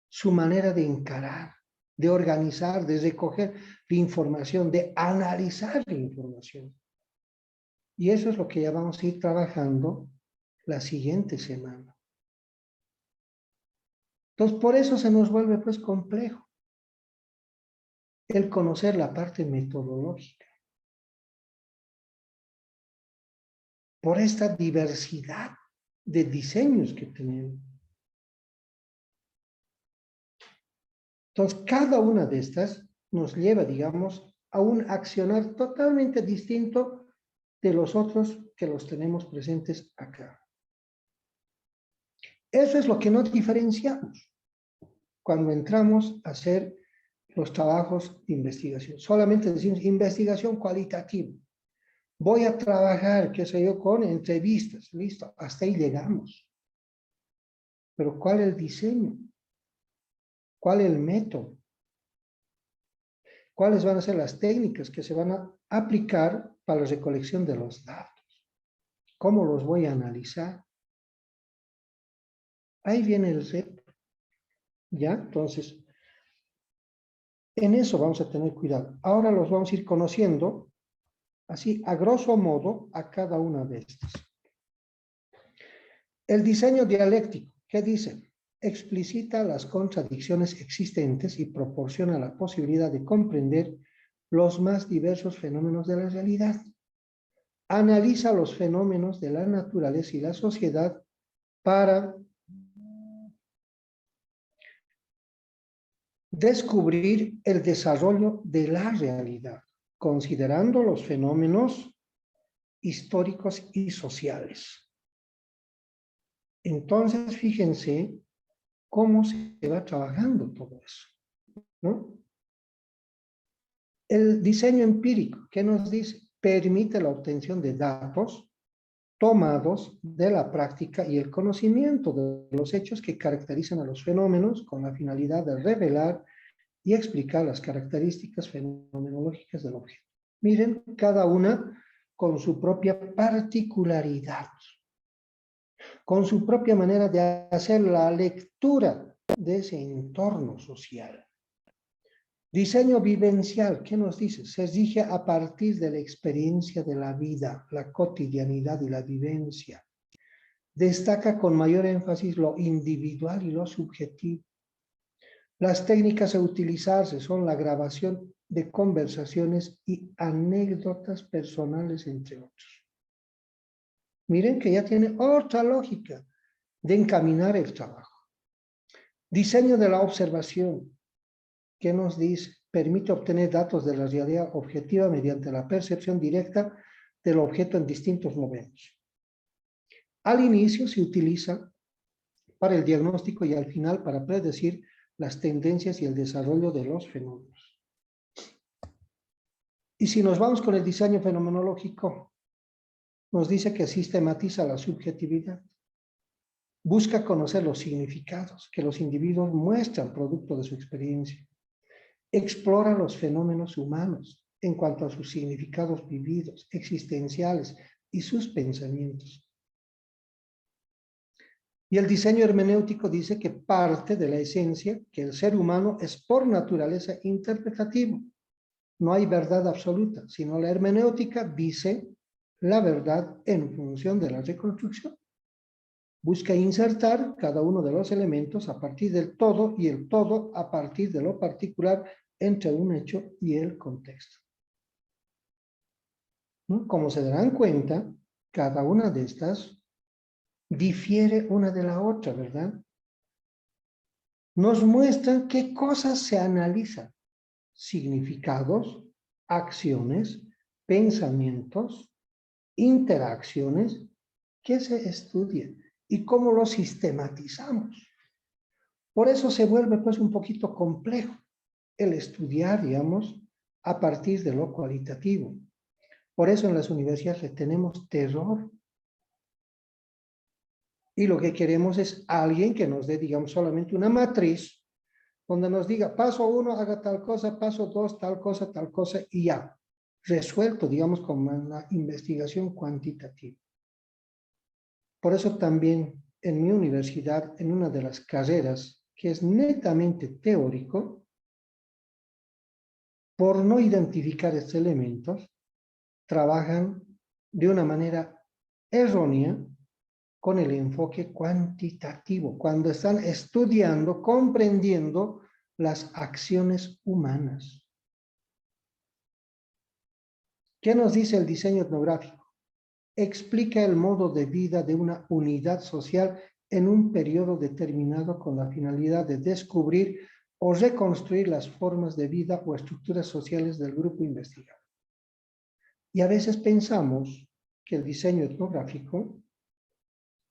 su manera de encarar, de organizar, de recoger la información, de analizar la información. Y eso es lo que ya vamos a ir trabajando la siguiente semana. Entonces, por eso se nos vuelve pues complejo el conocer la parte metodológica. Por esta diversidad de diseños que tenemos. Entonces, cada una de estas nos lleva, digamos, a un accionar totalmente distinto de los otros que los tenemos presentes acá. Eso es lo que nos diferenciamos cuando entramos a hacer los trabajos de investigación. Solamente decimos investigación cualitativa. Voy a trabajar, qué sé yo, con entrevistas. Listo, hasta ahí llegamos. Pero ¿cuál es el diseño? ¿Cuál es el método? ¿Cuáles van a ser las técnicas que se van a aplicar para la recolección de los datos? ¿Cómo los voy a analizar? Ahí viene el reto. ¿Ya? Entonces, en eso vamos a tener cuidado. Ahora los vamos a ir conociendo, así a grosso modo, a cada una de estas. El diseño dialéctico, ¿qué dice? Explicita las contradicciones existentes y proporciona la posibilidad de comprender los más diversos fenómenos de la realidad. Analiza los fenómenos de la naturaleza y la sociedad para descubrir el desarrollo de la realidad, considerando los fenómenos históricos y sociales. Entonces, fíjense cómo se va trabajando todo eso, ¿no? El diseño empírico, ¿qué nos dice? Permite la obtención de datos tomados de la práctica y el conocimiento de los hechos que caracterizan a los fenómenos con la finalidad de revelar y explicar las características fenomenológicas del objeto. Miren, cada una con su propia particularidad, con su propia manera de hacer la lectura de ese entorno social. Diseño vivencial, ¿qué nos dice? Se rige a partir de la experiencia de la vida, la cotidianidad y la vivencia. Destaca con mayor énfasis lo individual y lo subjetivo. Las técnicas a utilizarse son la grabación de conversaciones y anécdotas personales, entre otros. Miren que ya tiene otra lógica de encaminar el trabajo. Diseño de la observación, ¿qué nos dice? Permite obtener datos de la realidad objetiva mediante la percepción directa del objeto en distintos momentos. Al inicio se utiliza para el diagnóstico y al final para predecir las tendencias y el desarrollo de los fenómenos. Y si nos vamos con el diseño fenomenológico, nos dice que sistematiza la subjetividad. Busca conocer los significados que los individuos muestran producto de su experiencia. Explora los fenómenos humanos, en cuanto a sus significados vividos, existenciales y sus pensamientos. Y el diseño hermenéutico dice que parte de la esencia, que el ser humano es por naturaleza interpretativo. No hay verdad absoluta, sino la hermenéutica dice la verdad en función de la reconstrucción. Busca insertar cada uno de los elementos a partir del todo y el todo a partir de lo particular entre un hecho y el contexto. ¿No? Como se darán cuenta, cada una de estas difiere una de la otra, ¿verdad? Nos muestran qué cosas se analizan. Significados, acciones, pensamientos, interacciones que se estudian y cómo lo sistematizamos. Por eso se vuelve pues un poquito complejo el estudiar, digamos, a partir de lo cualitativo. Por eso en las universidades le tenemos terror. Y lo que queremos es alguien que nos dé, digamos, solamente una matriz donde nos diga, paso 1, haga tal cosa, paso 2, tal cosa, y ya. Resuelto, digamos, como una investigación cuantitativa. Por eso también en mi universidad, en una de las carreras que es netamente teórico, por no identificar estos elementos, trabajan de una manera errónea con el enfoque cuantitativo, cuando están estudiando, comprendiendo las acciones humanas. ¿Qué nos dice el diseño etnográfico? Explica el modo de vida de una unidad social en un periodo determinado con la finalidad de descubrir o reconstruir las formas de vida o estructuras sociales del grupo investigado. Y a veces pensamos que el diseño etnográfico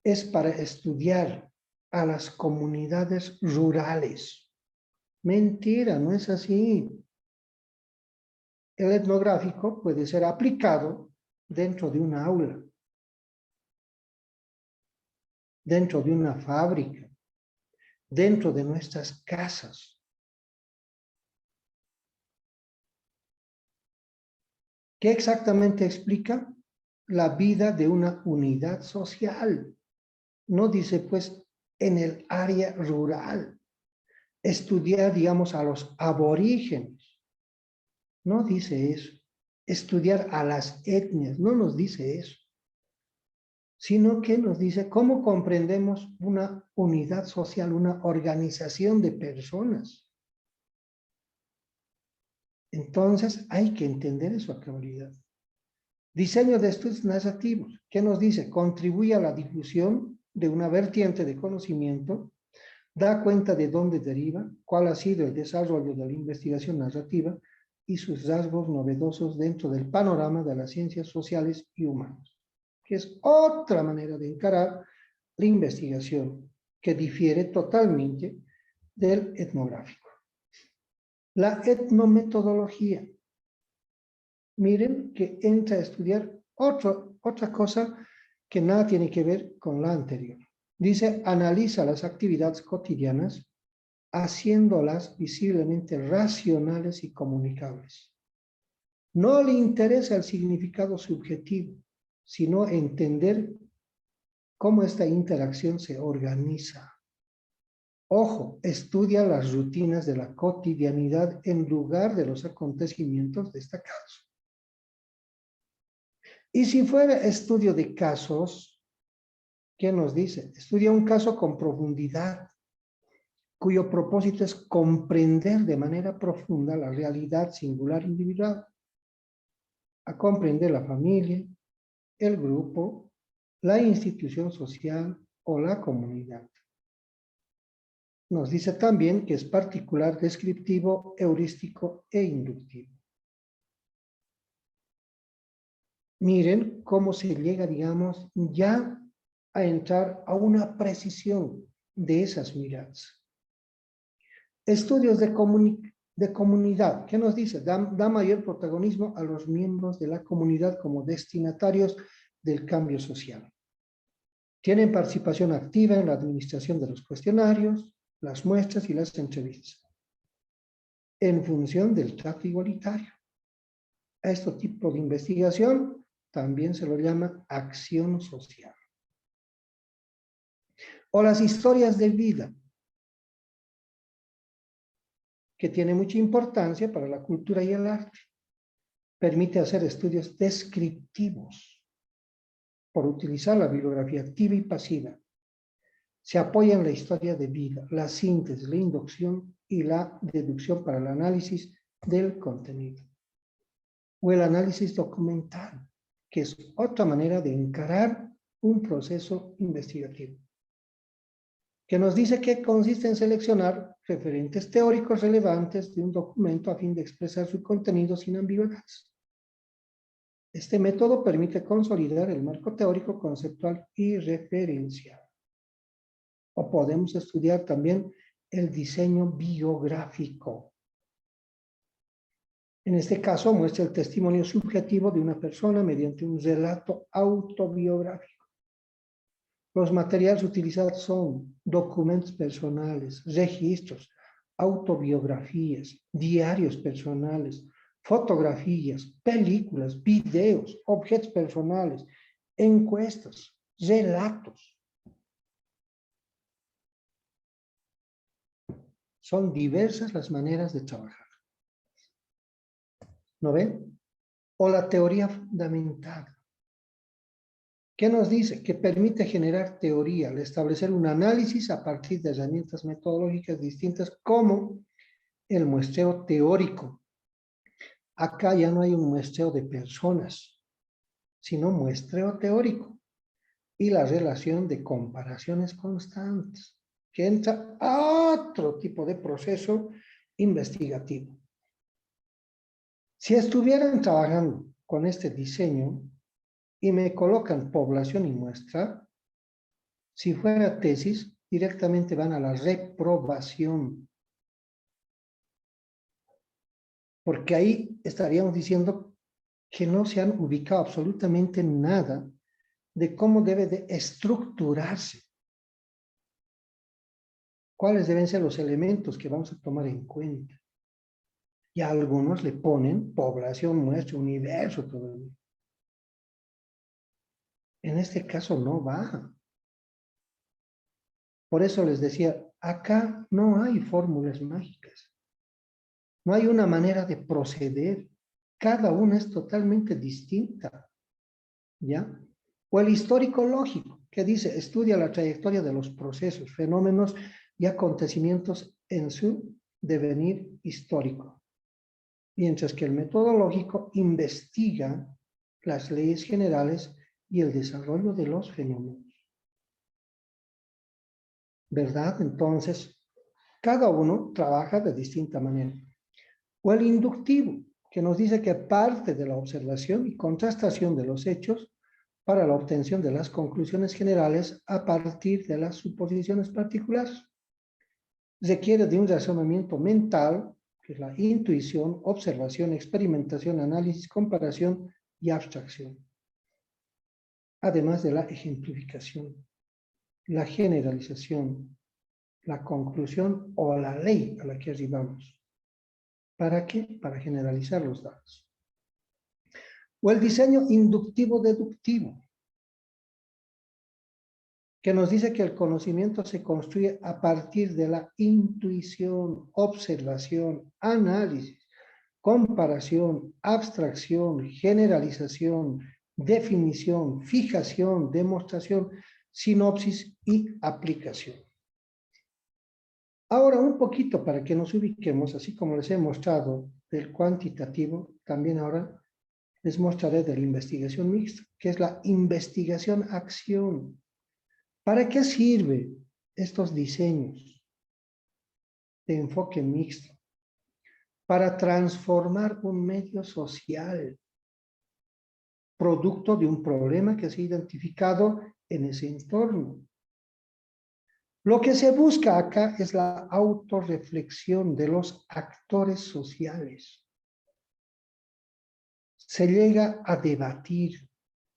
es para estudiar a las comunidades rurales. Mentira, no es así. El etnográfico puede ser aplicado dentro de una aula, dentro de una fábrica, dentro de nuestras casas. ¿Qué exactamente explica? La vida de una unidad social. No dice, pues, en el área rural. Estudiar, digamos, a los aborígenes. No dice eso. Estudiar a las etnias. No nos dice eso. Sino que nos dice cómo comprendemos una unidad social, una organización de personas. Entonces, hay que entender eso a cabalidad. Diseño de estudios narrativos. ¿Qué nos dice? Contribuye a la difusión de una vertiente de conocimiento, da cuenta de dónde deriva, cuál ha sido el desarrollo de la investigación narrativa y sus rasgos novedosos dentro del panorama de las ciencias sociales y humanas, que es otra manera de encarar la investigación que difiere totalmente del etnográfico. La etnometodología. Miren que entra a estudiar otra cosa que nada tiene que ver con la anterior. Dice, analiza las actividades cotidianas haciéndolas visiblemente racionales y comunicables. No le interesa el significado subjetivo, sino entender cómo esta interacción se organiza. Ojo, estudia las rutinas de la cotidianidad en lugar de los acontecimientos destacados. Y si fuera estudio de casos, ¿qué nos dice? Estudia un caso con profundidad, cuyo propósito es comprender de manera profunda la realidad singular individual, a comprender la familia, el grupo, la institución social o la comunidad. Nos dice también que es particular, descriptivo, heurístico e inductivo. Miren cómo se llega, digamos, ya a entrar a una precisión de esas miradas. Estudios de comunidad. ¿Qué nos dice? Da mayor protagonismo a los miembros de la comunidad como destinatarios del cambio social. Tienen participación activa en la administración de los cuestionarios, las muestras y las entrevistas, en función del trato igualitario. A este tipo de investigación también se lo llama acción social. O las historias de vida, que tiene mucha importancia para la cultura y el arte. Permite hacer estudios descriptivos por utilizar la bibliografía activa y pasiva. Se apoya en la historia de vida, la síntesis, la inducción y la deducción para el análisis del contenido. O el análisis documental, que es otra manera de encarar un proceso investigativo, que nos dice que consiste en seleccionar referentes teóricos relevantes de un documento a fin de expresar su contenido sin ambigüedades. Este método permite consolidar el marco teórico, conceptual y referencial. O podemos estudiar también el diseño biográfico. En este caso muestra el testimonio subjetivo de una persona mediante un relato autobiográfico. Los materiales utilizados son documentos personales, registros, autobiografías, diarios personales, fotografías, películas, videos, objetos personales, encuestas, relatos. Son diversas las maneras de trabajar. ¿No ven? O la teoría fundamental. ¿Qué nos dice? Que permite generar teoría al establecer un análisis a partir de herramientas metodológicas distintas como el muestreo teórico. Acá ya no hay un muestreo de personas, sino muestreo teórico. Y la relación de comparaciones constantes, que entra a otro tipo de proceso investigativo. Si estuvieran trabajando con este diseño y me colocan población y muestra, si fuera tesis, directamente van a la reprobación. Porque ahí estaríamos diciendo que no se han ubicado absolutamente nada de cómo debe de estructurarse. ¿Cuáles deben ser los elementos que vamos a tomar en cuenta? Y a algunos le ponen población, muestra, universo, todo. En este caso no va. Por eso les decía, acá no hay fórmulas mágicas. No hay una manera de proceder. Cada una es totalmente distinta. ¿Ya? O el histórico lógico, que dice, estudia la trayectoria de los procesos, fenómenos y acontecimientos en su devenir histórico. Mientras que el metodológico investiga las leyes generales y el desarrollo de los fenómenos. ¿Verdad? Entonces, cada uno trabaja de distinta manera. O el inductivo, que nos dice que parte de la observación y contrastación de los hechos para la obtención de las conclusiones generales a partir de las suposiciones particulares. Requiere de un razonamiento mental, que es la intuición, observación, experimentación, análisis, comparación y abstracción. Además de la ejemplificación, la generalización, la conclusión o la ley a la que arribamos. ¿Para qué? Para generalizar los datos. O el diseño inductivo-deductivo, que nos dice que el conocimiento se construye a partir de la intuición, observación, análisis, comparación, abstracción, generalización, definición, fijación, demostración, sinopsis y aplicación. Ahora, un poquito para que nos ubiquemos, así como les he mostrado del cuantitativo, también ahora les mostraré de la investigación mixta, que es la investigación-acción. ¿Para qué sirven estos diseños de enfoque mixto? Para transformar un medio social, producto de un problema que se ha identificado en ese entorno. Lo que se busca acá es la autorreflexión de los actores sociales. Se llega a debatir,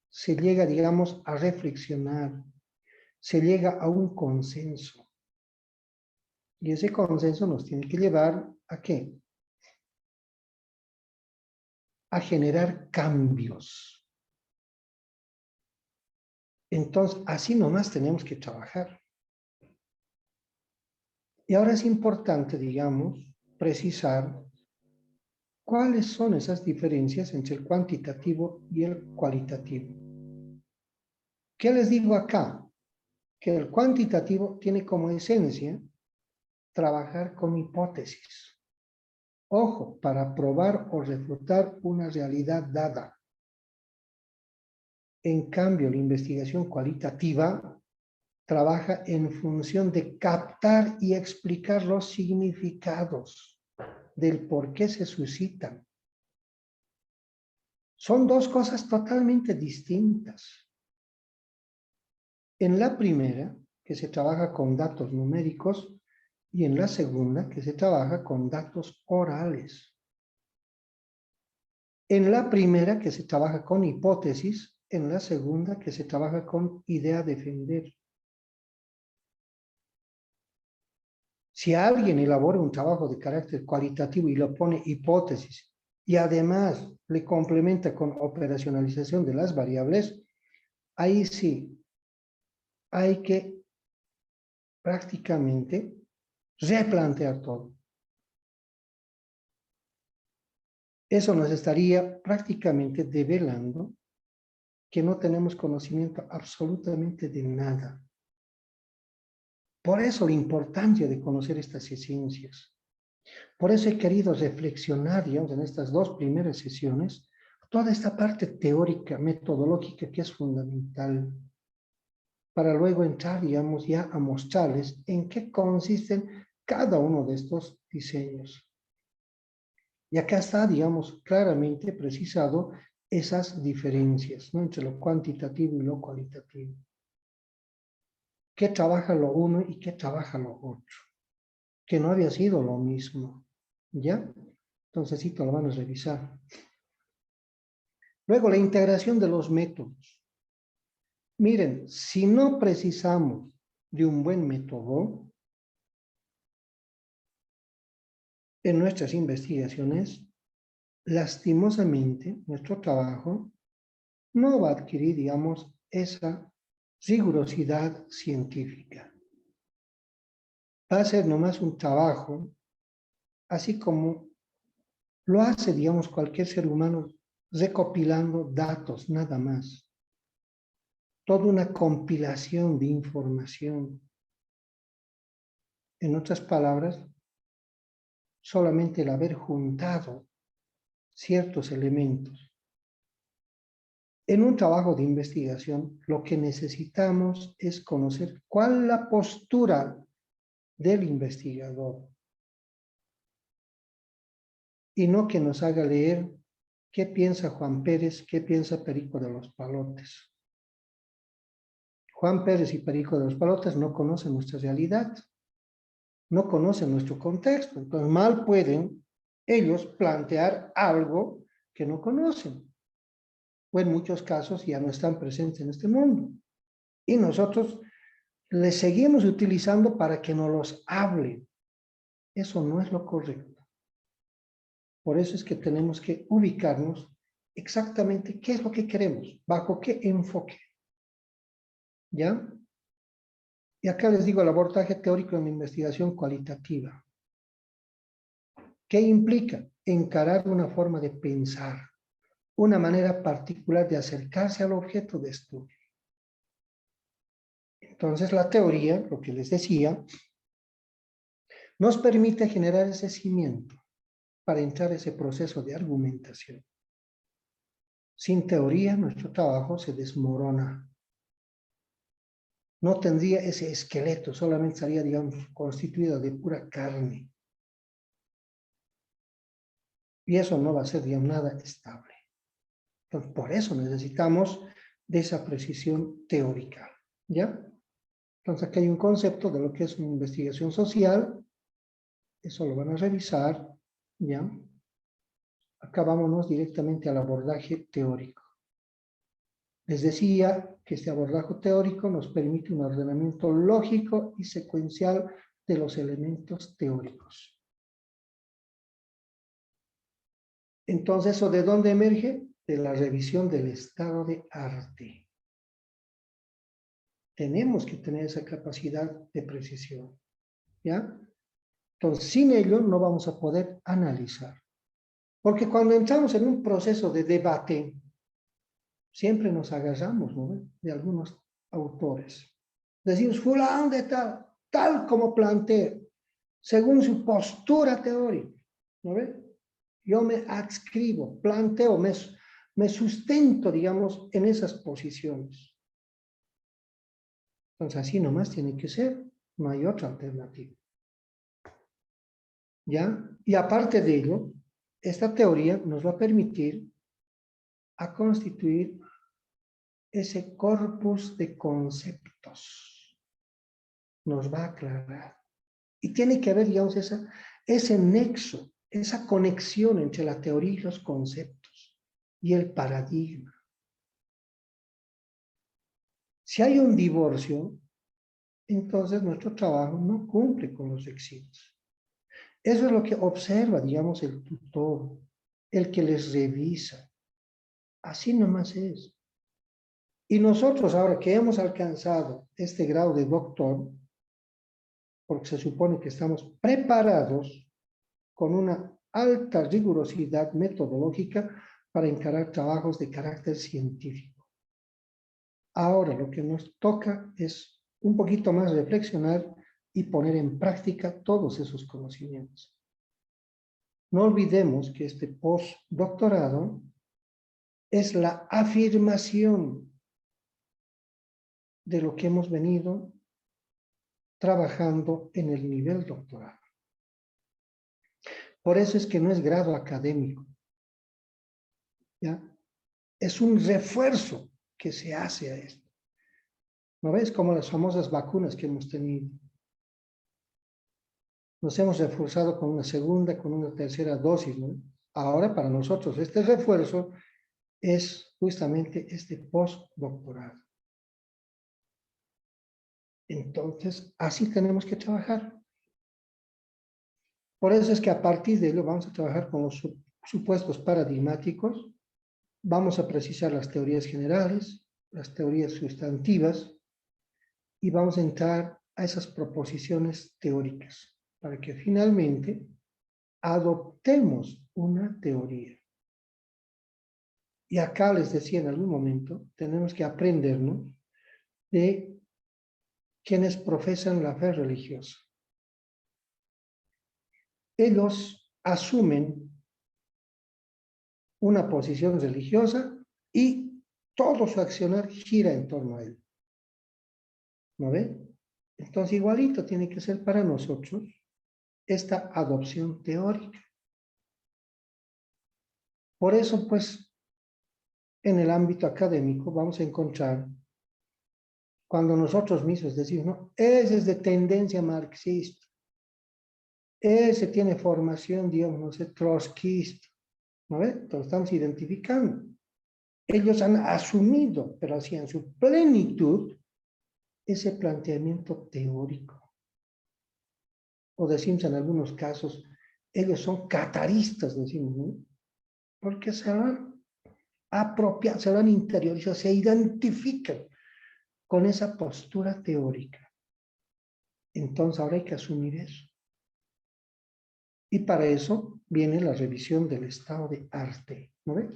se llega, digamos, a reflexionar, se llega a un consenso. Y ese consenso nos tiene que llevar ¿a qué? a generar cambios. Entonces, así nomás tenemos que trabajar. Y ahora es importante, digamos, precisar cuáles son esas diferencias entre el cuantitativo y el cualitativo. ¿Qué les digo acá? Que el cuantitativo tiene como esencia trabajar con hipótesis. Ojo, para probar o refutar una realidad dada. En cambio, la investigación cualitativa trabaja en función de captar y explicar los significados del por qué se suscitan. Son dos cosas totalmente distintas. En la primera, que se trabaja con datos numéricos, y en la segunda, que se trabaja con datos orales. En la primera, que se trabaja con hipótesis, en la segunda, que se trabaja con idea a defender. Si alguien elabora un trabajo de carácter cualitativo y le pone hipótesis y además le complementa con operacionalización de las variables, ahí sí hay que prácticamente replantear todo. Eso nos estaría prácticamente develando que no tenemos conocimiento absolutamente de nada. Por eso la importancia de conocer estas ciencias. Por eso he querido reflexionar, digamos, en estas dos primeras sesiones, toda esta parte teórica, metodológica que es fundamental, para luego entrar, digamos, ya a mostrarles en qué consisten cada uno de estos diseños. Y acá está, digamos, claramente precisado esas diferencias, ¿no?, entre lo cuantitativo y lo cualitativo. ¿Qué trabaja lo uno y qué trabaja lo otro? Que no había sido lo mismo, ¿ya? Entonces sí, lo vamos a revisar. Luego, la integración de los métodos. Miren, si no precisamos de un buen método en nuestras investigaciones, lastimosamente, nuestro trabajo no va a adquirir, digamos, esa rigurosidad científica. Va a ser nomás un trabajo, así como lo hace, digamos, cualquier ser humano, recopilando datos, nada más. Toda una compilación de información. En otras palabras, solamente el haber juntado ciertos elementos. En un trabajo de investigación, lo que necesitamos es conocer cuál es la postura del investigador y no que nos haga leer qué piensa Juan Pérez, qué piensa Perico de los Palotes. Juan Pérez y Perico de los Palotes no conocen nuestra realidad, no conocen nuestro contexto, entonces mal pueden ellos plantear algo que no conocen, o en muchos casos ya no están presentes en este mundo. Y nosotros les seguimos utilizando para que nos los hablen. Eso no es lo correcto. Por eso es que tenemos que ubicarnos exactamente qué es lo que queremos, bajo qué enfoque. ¿Ya? Y acá les digo el abordaje teórico en la investigación cualitativa. ¿Qué implica? Encarar una forma de pensar, una manera particular de acercarse al objeto de estudio. Entonces la teoría, lo que les decía, nos permite generar ese cimiento para entrar a ese proceso de argumentación. Sin teoría, nuestro trabajo se desmorona. No tendría ese esqueleto, solamente estaría, digamos, constituido de pura carne. Y eso no va a ser, digamos, nada estable. Entonces, por eso necesitamos de esa precisión teórica, ¿ya? Entonces, aquí hay un concepto de lo que es una investigación social. Eso lo van a revisar, ¿ya? Acá vámonos directamente al abordaje teórico. Les decía que este abordaje teórico nos permite un ordenamiento lógico y secuencial de los elementos teóricos. Entonces, ¿eso de dónde emerge? De la revisión del estado de arte. Tenemos que tener esa capacidad de precisión, ¿ya? Entonces, sin ello no vamos a poder analizar. Porque cuando entramos en un proceso de debate, siempre nos agarramos, ¿no?, de algunos autores. Decimos, fulano de tal, tal como plantea, según su postura teórica, ¿no ve? Yo me adscribo, planteo, me sustento, digamos, en esas posiciones. Entonces, así nomás tiene que ser, no hay otra alternativa. ¿Ya? Y aparte de ello, esta teoría nos va a permitir a constituir ese corpus de conceptos. Nos va a aclarar. Y tiene que haber, digamos, ese nexo, esa conexión entre la teoría y los conceptos y el paradigma. Si hay un divorcio, entonces nuestro trabajo no cumple con los requisitos. Eso es lo que observa, digamos, el tutor, el que les revisa. Así nomás es. Y nosotros ahora que hemos alcanzado este grado de doctor, porque se supone que estamos preparados con una alta rigurosidad metodológica para encarar trabajos de carácter científico. Ahora lo que nos toca es un poquito más reflexionar y poner en práctica todos esos conocimientos. No olvidemos que este postdoctorado es la afirmación de lo que hemos venido trabajando en el nivel doctoral. Por eso es que no es grado académico, ¿ya? Es un refuerzo que se hace a esto. ¿No ves? Como las famosas vacunas que hemos tenido. Nos hemos reforzado con una segunda, con una tercera dosis, ¿no? Ahora para nosotros este refuerzo es justamente este postdoctorado. Entonces, así tenemos que trabajar. Por eso es que a partir de ello vamos a trabajar con los supuestos paradigmáticos, vamos a precisar las teorías generales, las teorías sustantivas, y vamos a entrar a esas proposiciones teóricas, para que finalmente adoptemos una teoría. Y acá les decía en algún momento, tenemos que aprendernos de quienes profesan la fe religiosa. Ellos asumen una posición religiosa y todo su accionar gira en torno a él. ¿No ve? Entonces igualito tiene que ser para nosotros esta adopción teórica. Por eso, pues, en el ámbito académico vamos a encontrar, cuando nosotros mismos decimos, no, ese es de tendencia marxista, ese tiene formación, digamos, no sé, trotskista, ¿no ve? Entonces estamos identificando. Ellos han asumido, pero así en su plenitud, ese planteamiento teórico. O decimos en algunos casos, ellos son cataristas, decimos, ¿no? Porque se lo han apropiado, se lo han interiorizado, se identifican con esa postura teórica. Entonces ahora hay que asumir eso. Y para eso viene la revisión del estado de arte, ¿no ves?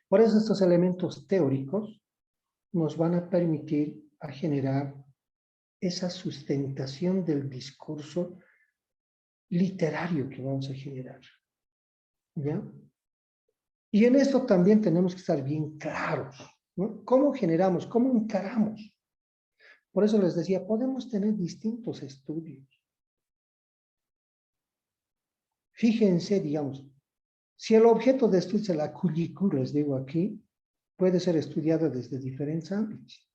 Por eso estos elementos teóricos nos van a permitir a generar esa sustentación del discurso literario que vamos a generar, ¿ya? Y en esto también tenemos que estar bien claros, ¿no? ¿Cómo generamos? ¿Cómo encaramos? Por eso les decía, podemos tener distintos estudios. Fíjense, digamos, si el objeto de estudio es la currícula, les digo aquí, puede ser estudiado desde diferentes ámbitos.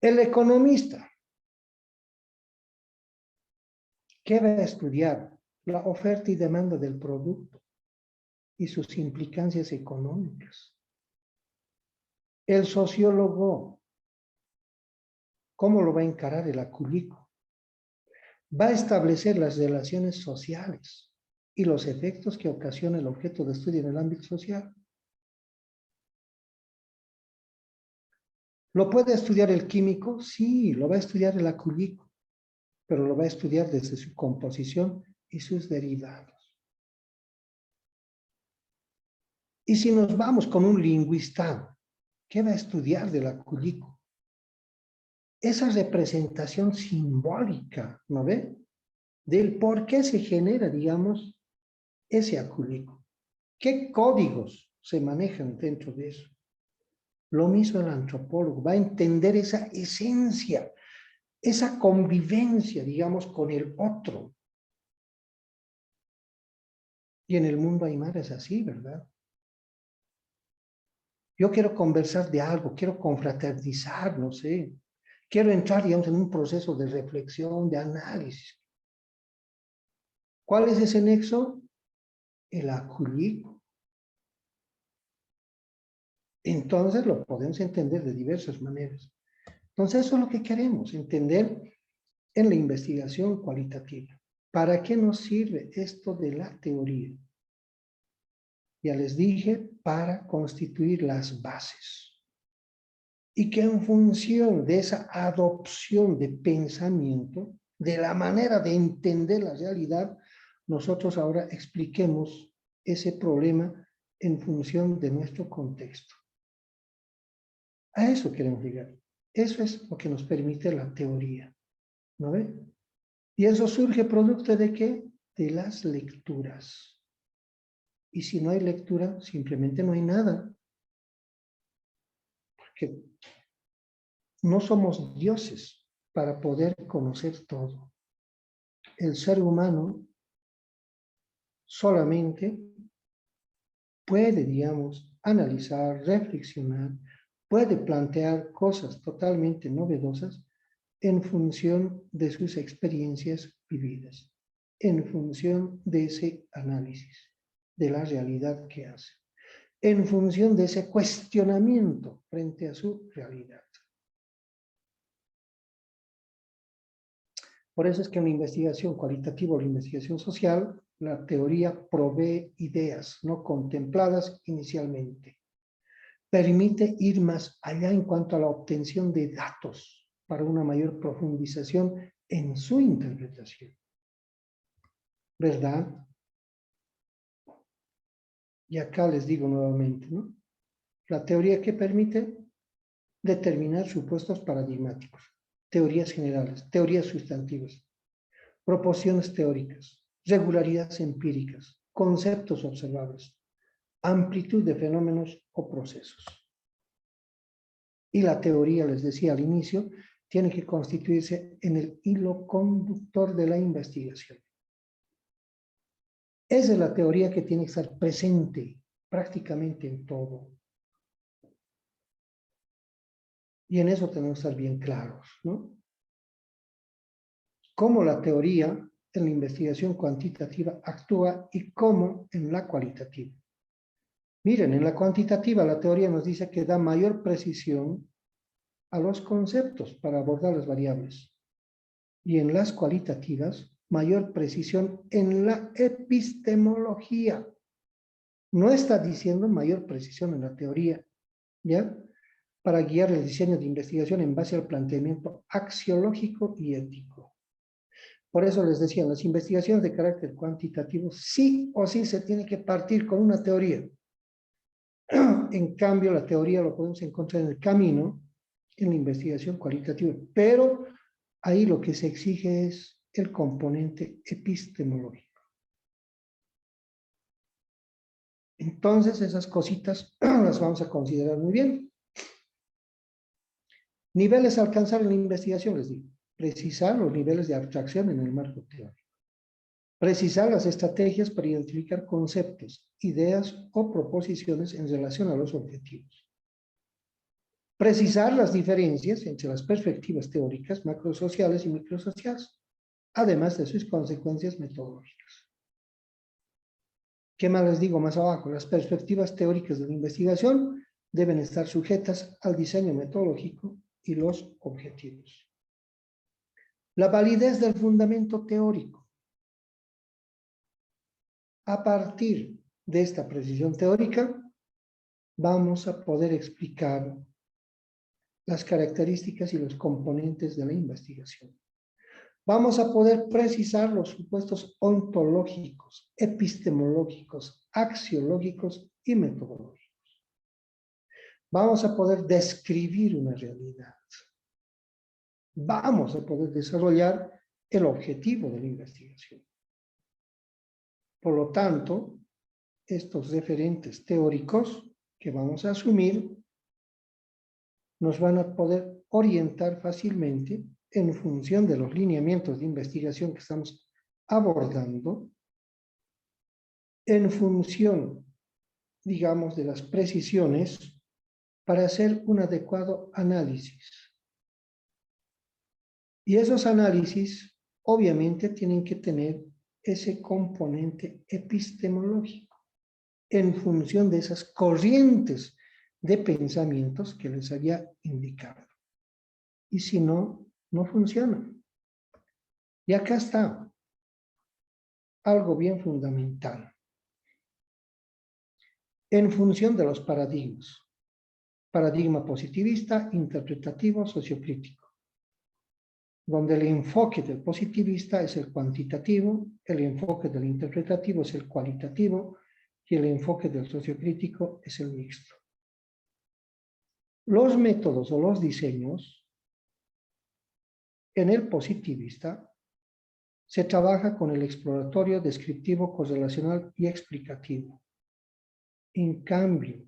El economista, ¿qué va a estudiar? La oferta y demanda del producto y sus implicancias económicas. El sociólogo, ¿cómo lo va a encarar el acúlico? Va a establecer las relaciones sociales, y los efectos que ocasiona el objeto de estudio en el ámbito social. ¿Lo puede estudiar el químico? Sí, lo va a estudiar el acúlico, pero lo va a estudiar desde su composición y sus derivados. Y si nos vamos con un lingüista, ¿qué va a estudiar del acúlico? Esa representación simbólica, ¿no ve? Del por qué se genera, digamos, ese acúlico. ¿Qué códigos se manejan dentro de eso? Lo mismo el antropólogo, va a entender esa esencia, esa convivencia, digamos, con el otro. Y en el mundo aymara es así, ¿verdad? Yo quiero conversar de algo, quiero confraternizar, no sé. Quiero entrar, digamos, en un proceso de reflexión, de análisis. ¿Cuál es ese nexo? El acúlico. Entonces lo podemos entender de diversas maneras. Entonces eso es lo que queremos, entender en la investigación cualitativa. ¿Para qué nos sirve esto de la teoría? Ya les dije, para constituir las bases. Y que en función de esa adopción de pensamiento, de la manera de entender la realidad, nosotros ahora expliquemos ese problema en función de nuestro contexto. A eso queremos llegar. Eso es lo que nos permite la teoría, ¿no ve? Y eso surge producto de ¿qué? De las lecturas. Y si no hay lectura, simplemente no hay nada. Porque no somos dioses para poder conocer todo. El ser humano solamente puede, digamos, analizar, reflexionar, puede plantear cosas totalmente novedosas en función de sus experiencias vividas, en función de ese análisis de la realidad que hace, en función de ese cuestionamiento frente a su realidad. Por eso es que en la investigación cualitativa o la investigación social, la teoría provee ideas no contempladas inicialmente. Permite ir más allá en cuanto a la obtención de datos para una mayor profundización en su interpretación. ¿Verdad? Y acá les digo nuevamente, ¿no? La teoría que permite determinar supuestos paradigmáticos, teorías generales, teorías sustantivas, proporciones teóricas, regularidades empíricas, conceptos observables, amplitud de fenómenos o procesos. Y la teoría, les decía al inicio, tiene que constituirse en el hilo conductor de la investigación. Esa es la teoría que tiene que estar presente prácticamente en todo. Y en eso tenemos que estar bien claros, ¿no? Cómo la teoría en la investigación cuantitativa actúa y cómo en la cualitativa. Miren, en la cuantitativa la teoría nos dice que da mayor precisión a los conceptos para abordar las variables. Y en las cualitativas, mayor precisión en la epistemología. No está diciendo mayor precisión en la teoría, ¿ya? Para guiar el diseño de investigación en base al planteamiento axiológico y ético. Por eso les decía, en las investigaciones de carácter cuantitativo, sí o sí se tiene que partir con una teoría. En cambio, la teoría lo podemos encontrar en el camino, en la investigación cualitativa, pero ahí lo que se exige es el componente epistemológico. Entonces, esas cositas las vamos a considerar muy bien. Niveles a alcanzar en la investigación, les digo. Precisar los niveles de abstracción en el marco teórico. Precisar las estrategias para identificar conceptos, ideas o proposiciones en relación a los objetivos. Precisar las diferencias entre las perspectivas teóricas macrosociales y microsociales, además de sus consecuencias metodológicas. ¿Qué más les digo más abajo? Las perspectivas teóricas de la investigación deben estar sujetas al diseño metodológico y los objetivos. La validez del fundamento teórico. A partir de esta precisión teórica, vamos a poder explicar las características y los componentes de la investigación. Vamos a poder precisar los supuestos ontológicos, epistemológicos, axiológicos y metodológicos. Vamos a poder describir una realidad. Vamos a poder desarrollar el objetivo de la investigación. Por lo tanto, estos referentes teóricos que vamos a asumir nos van a poder orientar fácilmente en función de los lineamientos de investigación que estamos abordando, en función, digamos, de las precisiones para hacer un adecuado análisis. Y esos análisis, obviamente, tienen que tener ese componente epistemológico en función de esas corrientes de pensamientos que les había indicado. Y si no, no funciona. Y acá está algo bien fundamental. En función de los paradigmas. Paradigma positivista, interpretativo, sociocrítico. Donde el enfoque del positivista es el cuantitativo, el enfoque del interpretativo es el cualitativo y el enfoque del sociocrítico es el mixto. Los métodos o los diseños en el positivista se trabaja con el exploratorio, descriptivo, correlacional y explicativo. En cambio,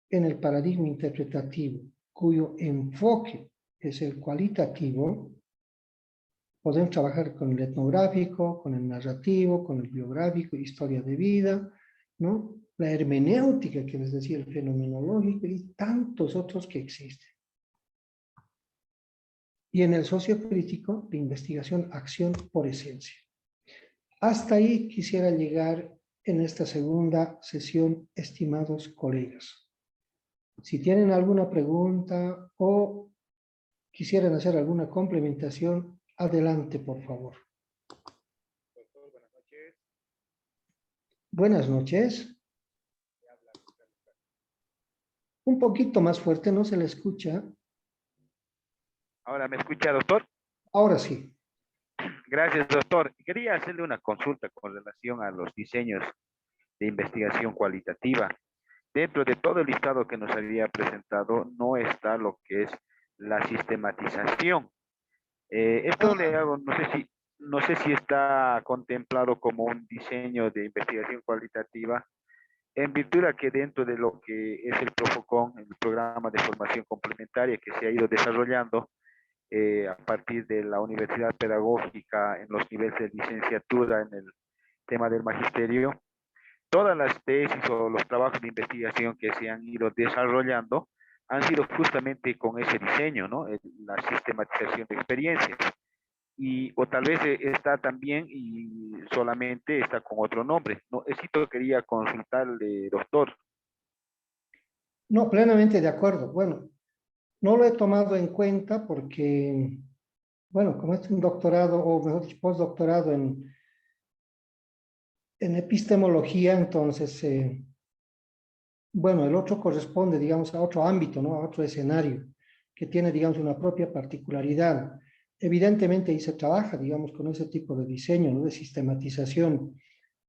en el paradigma interpretativo, cuyo enfoque es el cualitativo, podemos trabajar con el etnográfico, con el narrativo, con el biográfico, historia de vida, ¿no? La hermenéutica, que les decía, el fenomenológico y tantos otros que existen. Y en el sociocrítico, de investigación, acción por esencia. Hasta ahí quisiera llegar en esta segunda sesión, estimados colegas. Si tienen alguna pregunta o quisieran hacer alguna complementación, adelante, por favor. Doctor, buenas noches. Buenas noches. Un poquito más fuerte, no se le escucha. Ahora me escucha, doctor. Ahora sí. Gracias, doctor. Quería hacerle una consulta con relación a los diseños de investigación cualitativa. Dentro de todo el listado que nos había presentado, no está lo que es la sistematización. Esto le hago, no sé si está contemplado como un diseño de investigación cualitativa, en virtud a que dentro de lo que es el PROFOCON, el programa de formación complementaria que se ha ido desarrollando, a partir de la universidad pedagógica en los niveles de licenciatura en el tema del magisterio, todas las tesis o los trabajos de investigación que se han ido desarrollando han sido justamente con ese diseño, ¿no? La sistematización de experiencias. Y, o tal vez está también y solamente está con otro nombre. No, esto quería consultarle, doctor. No, plenamente de acuerdo. Bueno, no lo he tomado en cuenta porque, bueno, como es un doctorado, o mejor dicho, postdoctorado en epistemología, entonces, bueno, el otro corresponde, digamos, a otro ámbito, ¿no? A otro escenario, que tiene, digamos, una propia particularidad. Evidentemente ahí se trabaja, digamos, con ese tipo de diseño, ¿no? De sistematización.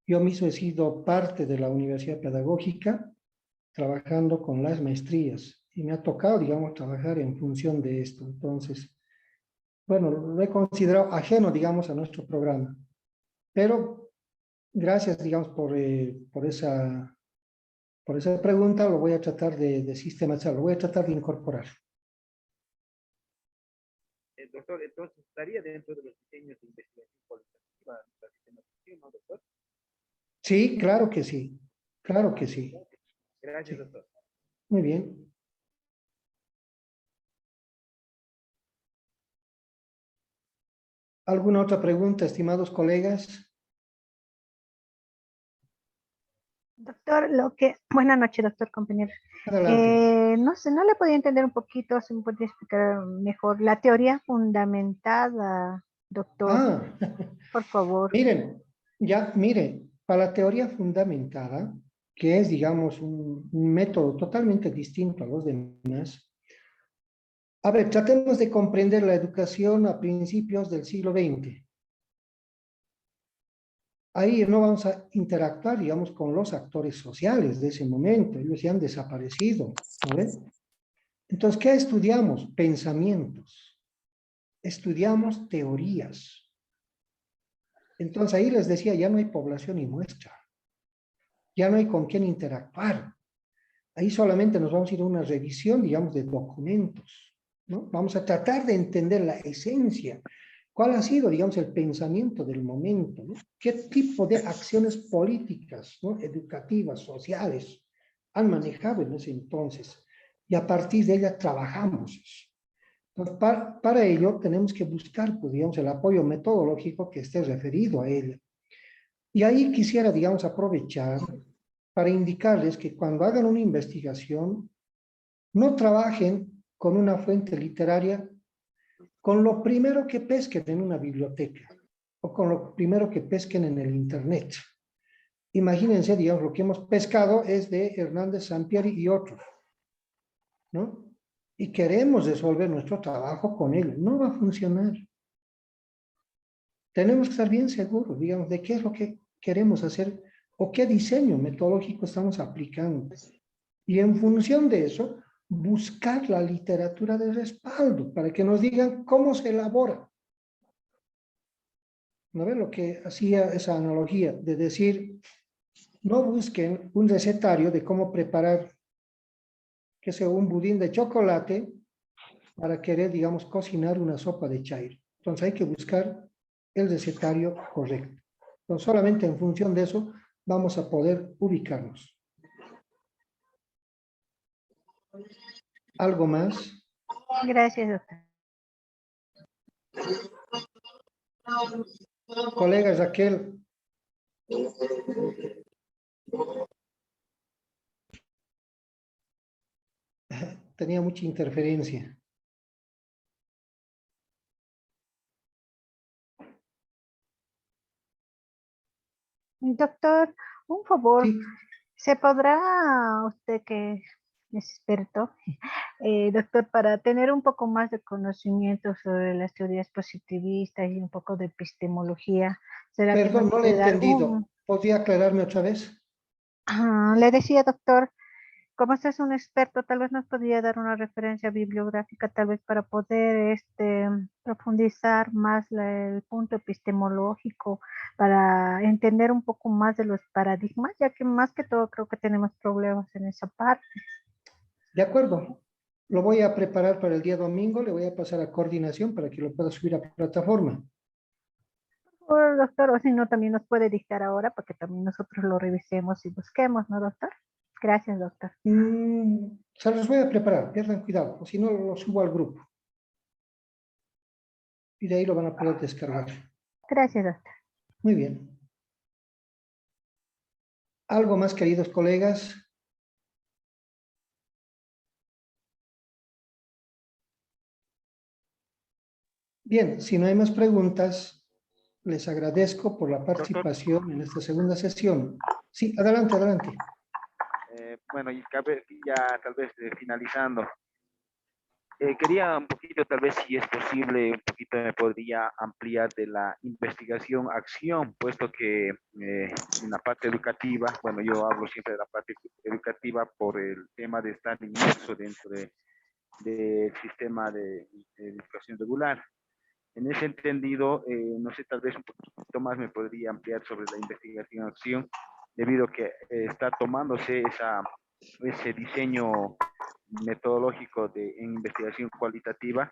Yo mismo he sido parte de la universidad pedagógica, trabajando con las maestrías, y me ha tocado, digamos, trabajar en función de esto. Entonces, bueno, lo he considerado ajeno, digamos, a nuestro programa. Pero gracias, digamos, por esa pregunta. Lo voy a tratar de sistematizar, lo voy a tratar de incorporar. Doctor, entonces estaría dentro de los diseños de investigación cualitativa la sistematización, ¿no, doctor? Sí, claro que sí. Claro que sí. Gracias, Sí. doctor. Muy bien. ¿Alguna otra pregunta, estimados colegas? Doctor, buenas noches, doctor, compañero. Adelante. No sé, no le podía entender un poquito, si me podría explicar mejor la teoría fundamentada, doctor, Ah, por favor. miren, ya, miren, para la teoría fundamentada, que es, digamos, un método totalmente distinto a los demás. A ver, tratemos de comprender la educación a principios del siglo XX. Ahí no vamos a interactuar, digamos, con los actores sociales de ese momento. Ellos ya han desaparecido, ¿no ves? Entonces, ¿qué estudiamos? Pensamientos. Estudiamos teorías. Entonces, ahí les decía, ya no hay población y muestra. Ya no hay con quién interactuar. Ahí solamente nos vamos a ir a una revisión, digamos, de documentos, ¿no? Vamos a tratar de entender la esencia. ¿Cuál ha sido, digamos, el pensamiento del momento, ¿no? ¿Qué tipo de acciones políticas, ¿no? Educativas, sociales, han manejado en ese entonces? Y a partir de ella trabajamos eso. Entonces, para ello tenemos que buscar, pues, digamos, el apoyo metodológico que esté referido a ella. Y ahí quisiera, digamos, aprovechar para indicarles que cuando hagan una investigación, no trabajen con una fuente literaria con lo primero que pesquen en una biblioteca o con lo primero que pesquen en el internet. Imagínense, digamos, lo que hemos pescado es de Hernández Sampieri y otros, ¿no? Y queremos resolver nuestro trabajo con ello. No va a funcionar. Tenemos que estar bien seguros, digamos, de qué es lo que queremos hacer o qué diseño metodológico estamos aplicando. Y en función de eso, buscar la literatura de respaldo para que nos digan cómo se elabora. ¿No ven lo que hacía esa analogía? De decir, no busquen un recetario de cómo preparar, que sea un budín de chocolate para querer, digamos, cocinar una sopa de chairo. Entonces hay que buscar el recetario correcto. Entonces solamente en función de eso vamos a poder ubicarnos. ¿Algo más? Gracias, doctor. Colega Raquel. Tenía mucha interferencia. Doctor, un favor, Sí, ¿se podrá usted que es experto, doctor, para tener un poco más de conocimiento sobre las teorías positivistas y un poco de epistemología, será que perdón, me no le he puede dar entendido. ¿Podría aclararme otra vez? Le decía, doctor, como usted es un experto, tal vez nos podría dar una referencia bibliográfica, tal vez para poder profundizar más el punto epistemológico, para entender un poco más de los paradigmas, ya que más que todo creo que tenemos problemas en esa parte. De acuerdo. Lo voy a preparar para el día domingo. Le voy a pasar a coordinación para que lo pueda subir a plataforma. Por doctor, o si no, también nos puede dictar ahora para que también nosotros lo revisemos y busquemos, ¿no, doctor? Gracias, doctor. Se los voy a preparar, pierdan cuidado, o si no lo subo al grupo. Y de ahí lo van a poder descargar. Gracias, doctor. Muy bien. ¿Algo más, queridos colegas? Bien, si no hay más preguntas, les agradezco por la participación en esta segunda sesión. Sí, adelante, adelante. Bueno, y ya tal vez finalizando. Quería un poquito, tal vez si es posible, un poquito me podría ampliar de la investigación acción, puesto que en la parte educativa, bueno, yo hablo siempre de la parte educativa por el tema de estar inmerso dentro del sistema de educación regular. En ese entendido, no sé, tal vez un poquito más me podría ampliar sobre la investigación acción, debido a que está tomándose ese diseño metodológico en investigación cualitativa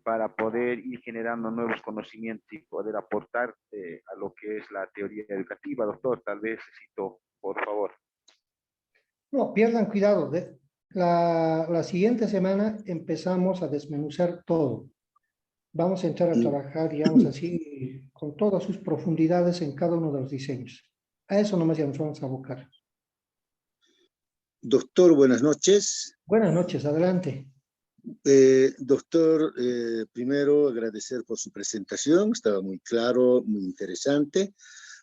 para poder ir generando nuevos conocimientos y poder aportar a lo que es la teoría educativa. Doctor, tal vez necesito, por favor. No, pierdan cuidado. La siguiente semana empezamos a desmenuzar todo. Vamos a entrar a trabajar, digamos así, con todas sus profundidades en cada uno de los diseños. A eso nomás ya nos vamos a abocar. Doctor, buenas noches. Buenas noches, adelante. Doctor, primero agradecer por su presentación, estaba muy claro, muy interesante.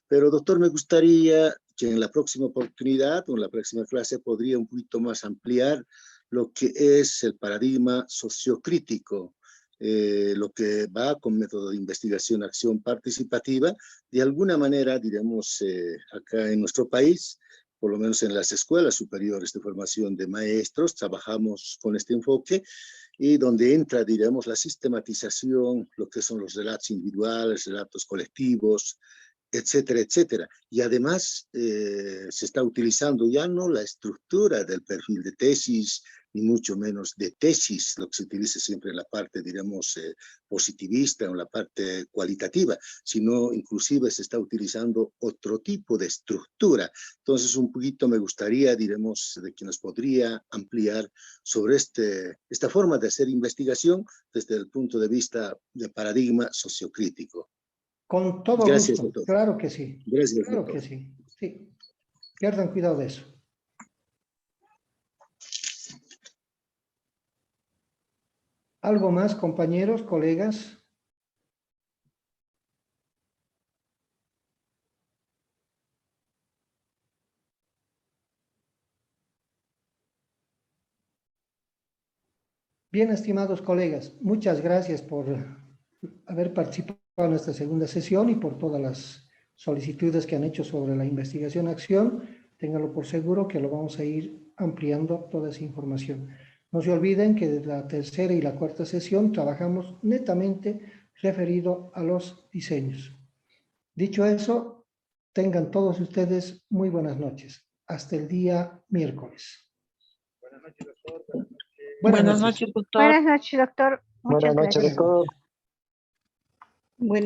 Pero doctor, me gustaría que en la próxima oportunidad o en la próxima clase podría un poquito más ampliar lo que es el paradigma sociocrítico, lo que va con método de investigación, acción participativa. De alguna manera, diremos, acá en nuestro país, por lo menos en las escuelas superiores de formación de maestros, trabajamos con este enfoque y donde entra, diremos, la sistematización, lo que son los relatos individuales, relatos colectivos, etcétera, etcétera. Y además se está utilizando ya no la estructura del perfil de tesis, ni mucho menos de tesis, lo que se utiliza siempre en la parte, diremos, positivista, en la parte cualitativa, sino inclusive se está utilizando otro tipo de estructura. Entonces, un poquito me gustaría, diremos, de que nos podría ampliar sobre esta forma de hacer investigación desde el punto de vista de paradigma sociocrítico. Con todo Gracias, gusto, doctor. claro que sí. Gracias, Claro doctor. que sí. Sí. Pierdan cuidado de eso. ¿Algo más, compañeros, colegas? Bien, estimados colegas, muchas gracias por haber participado en esta segunda sesión y por todas las solicitudes que han hecho sobre la investigación-acción. Ténganlo por seguro que lo vamos a ir ampliando toda esa información. No se olviden que desde la tercera y la cuarta sesión trabajamos netamente referido a los diseños. Dicho eso, tengan todos ustedes muy buenas noches. Hasta el día miércoles. Buenas noches, doctor. Buenas noches, doctor. Buenas noches, doctor. Muchas Buenas noches, gracias. doctor. Buenas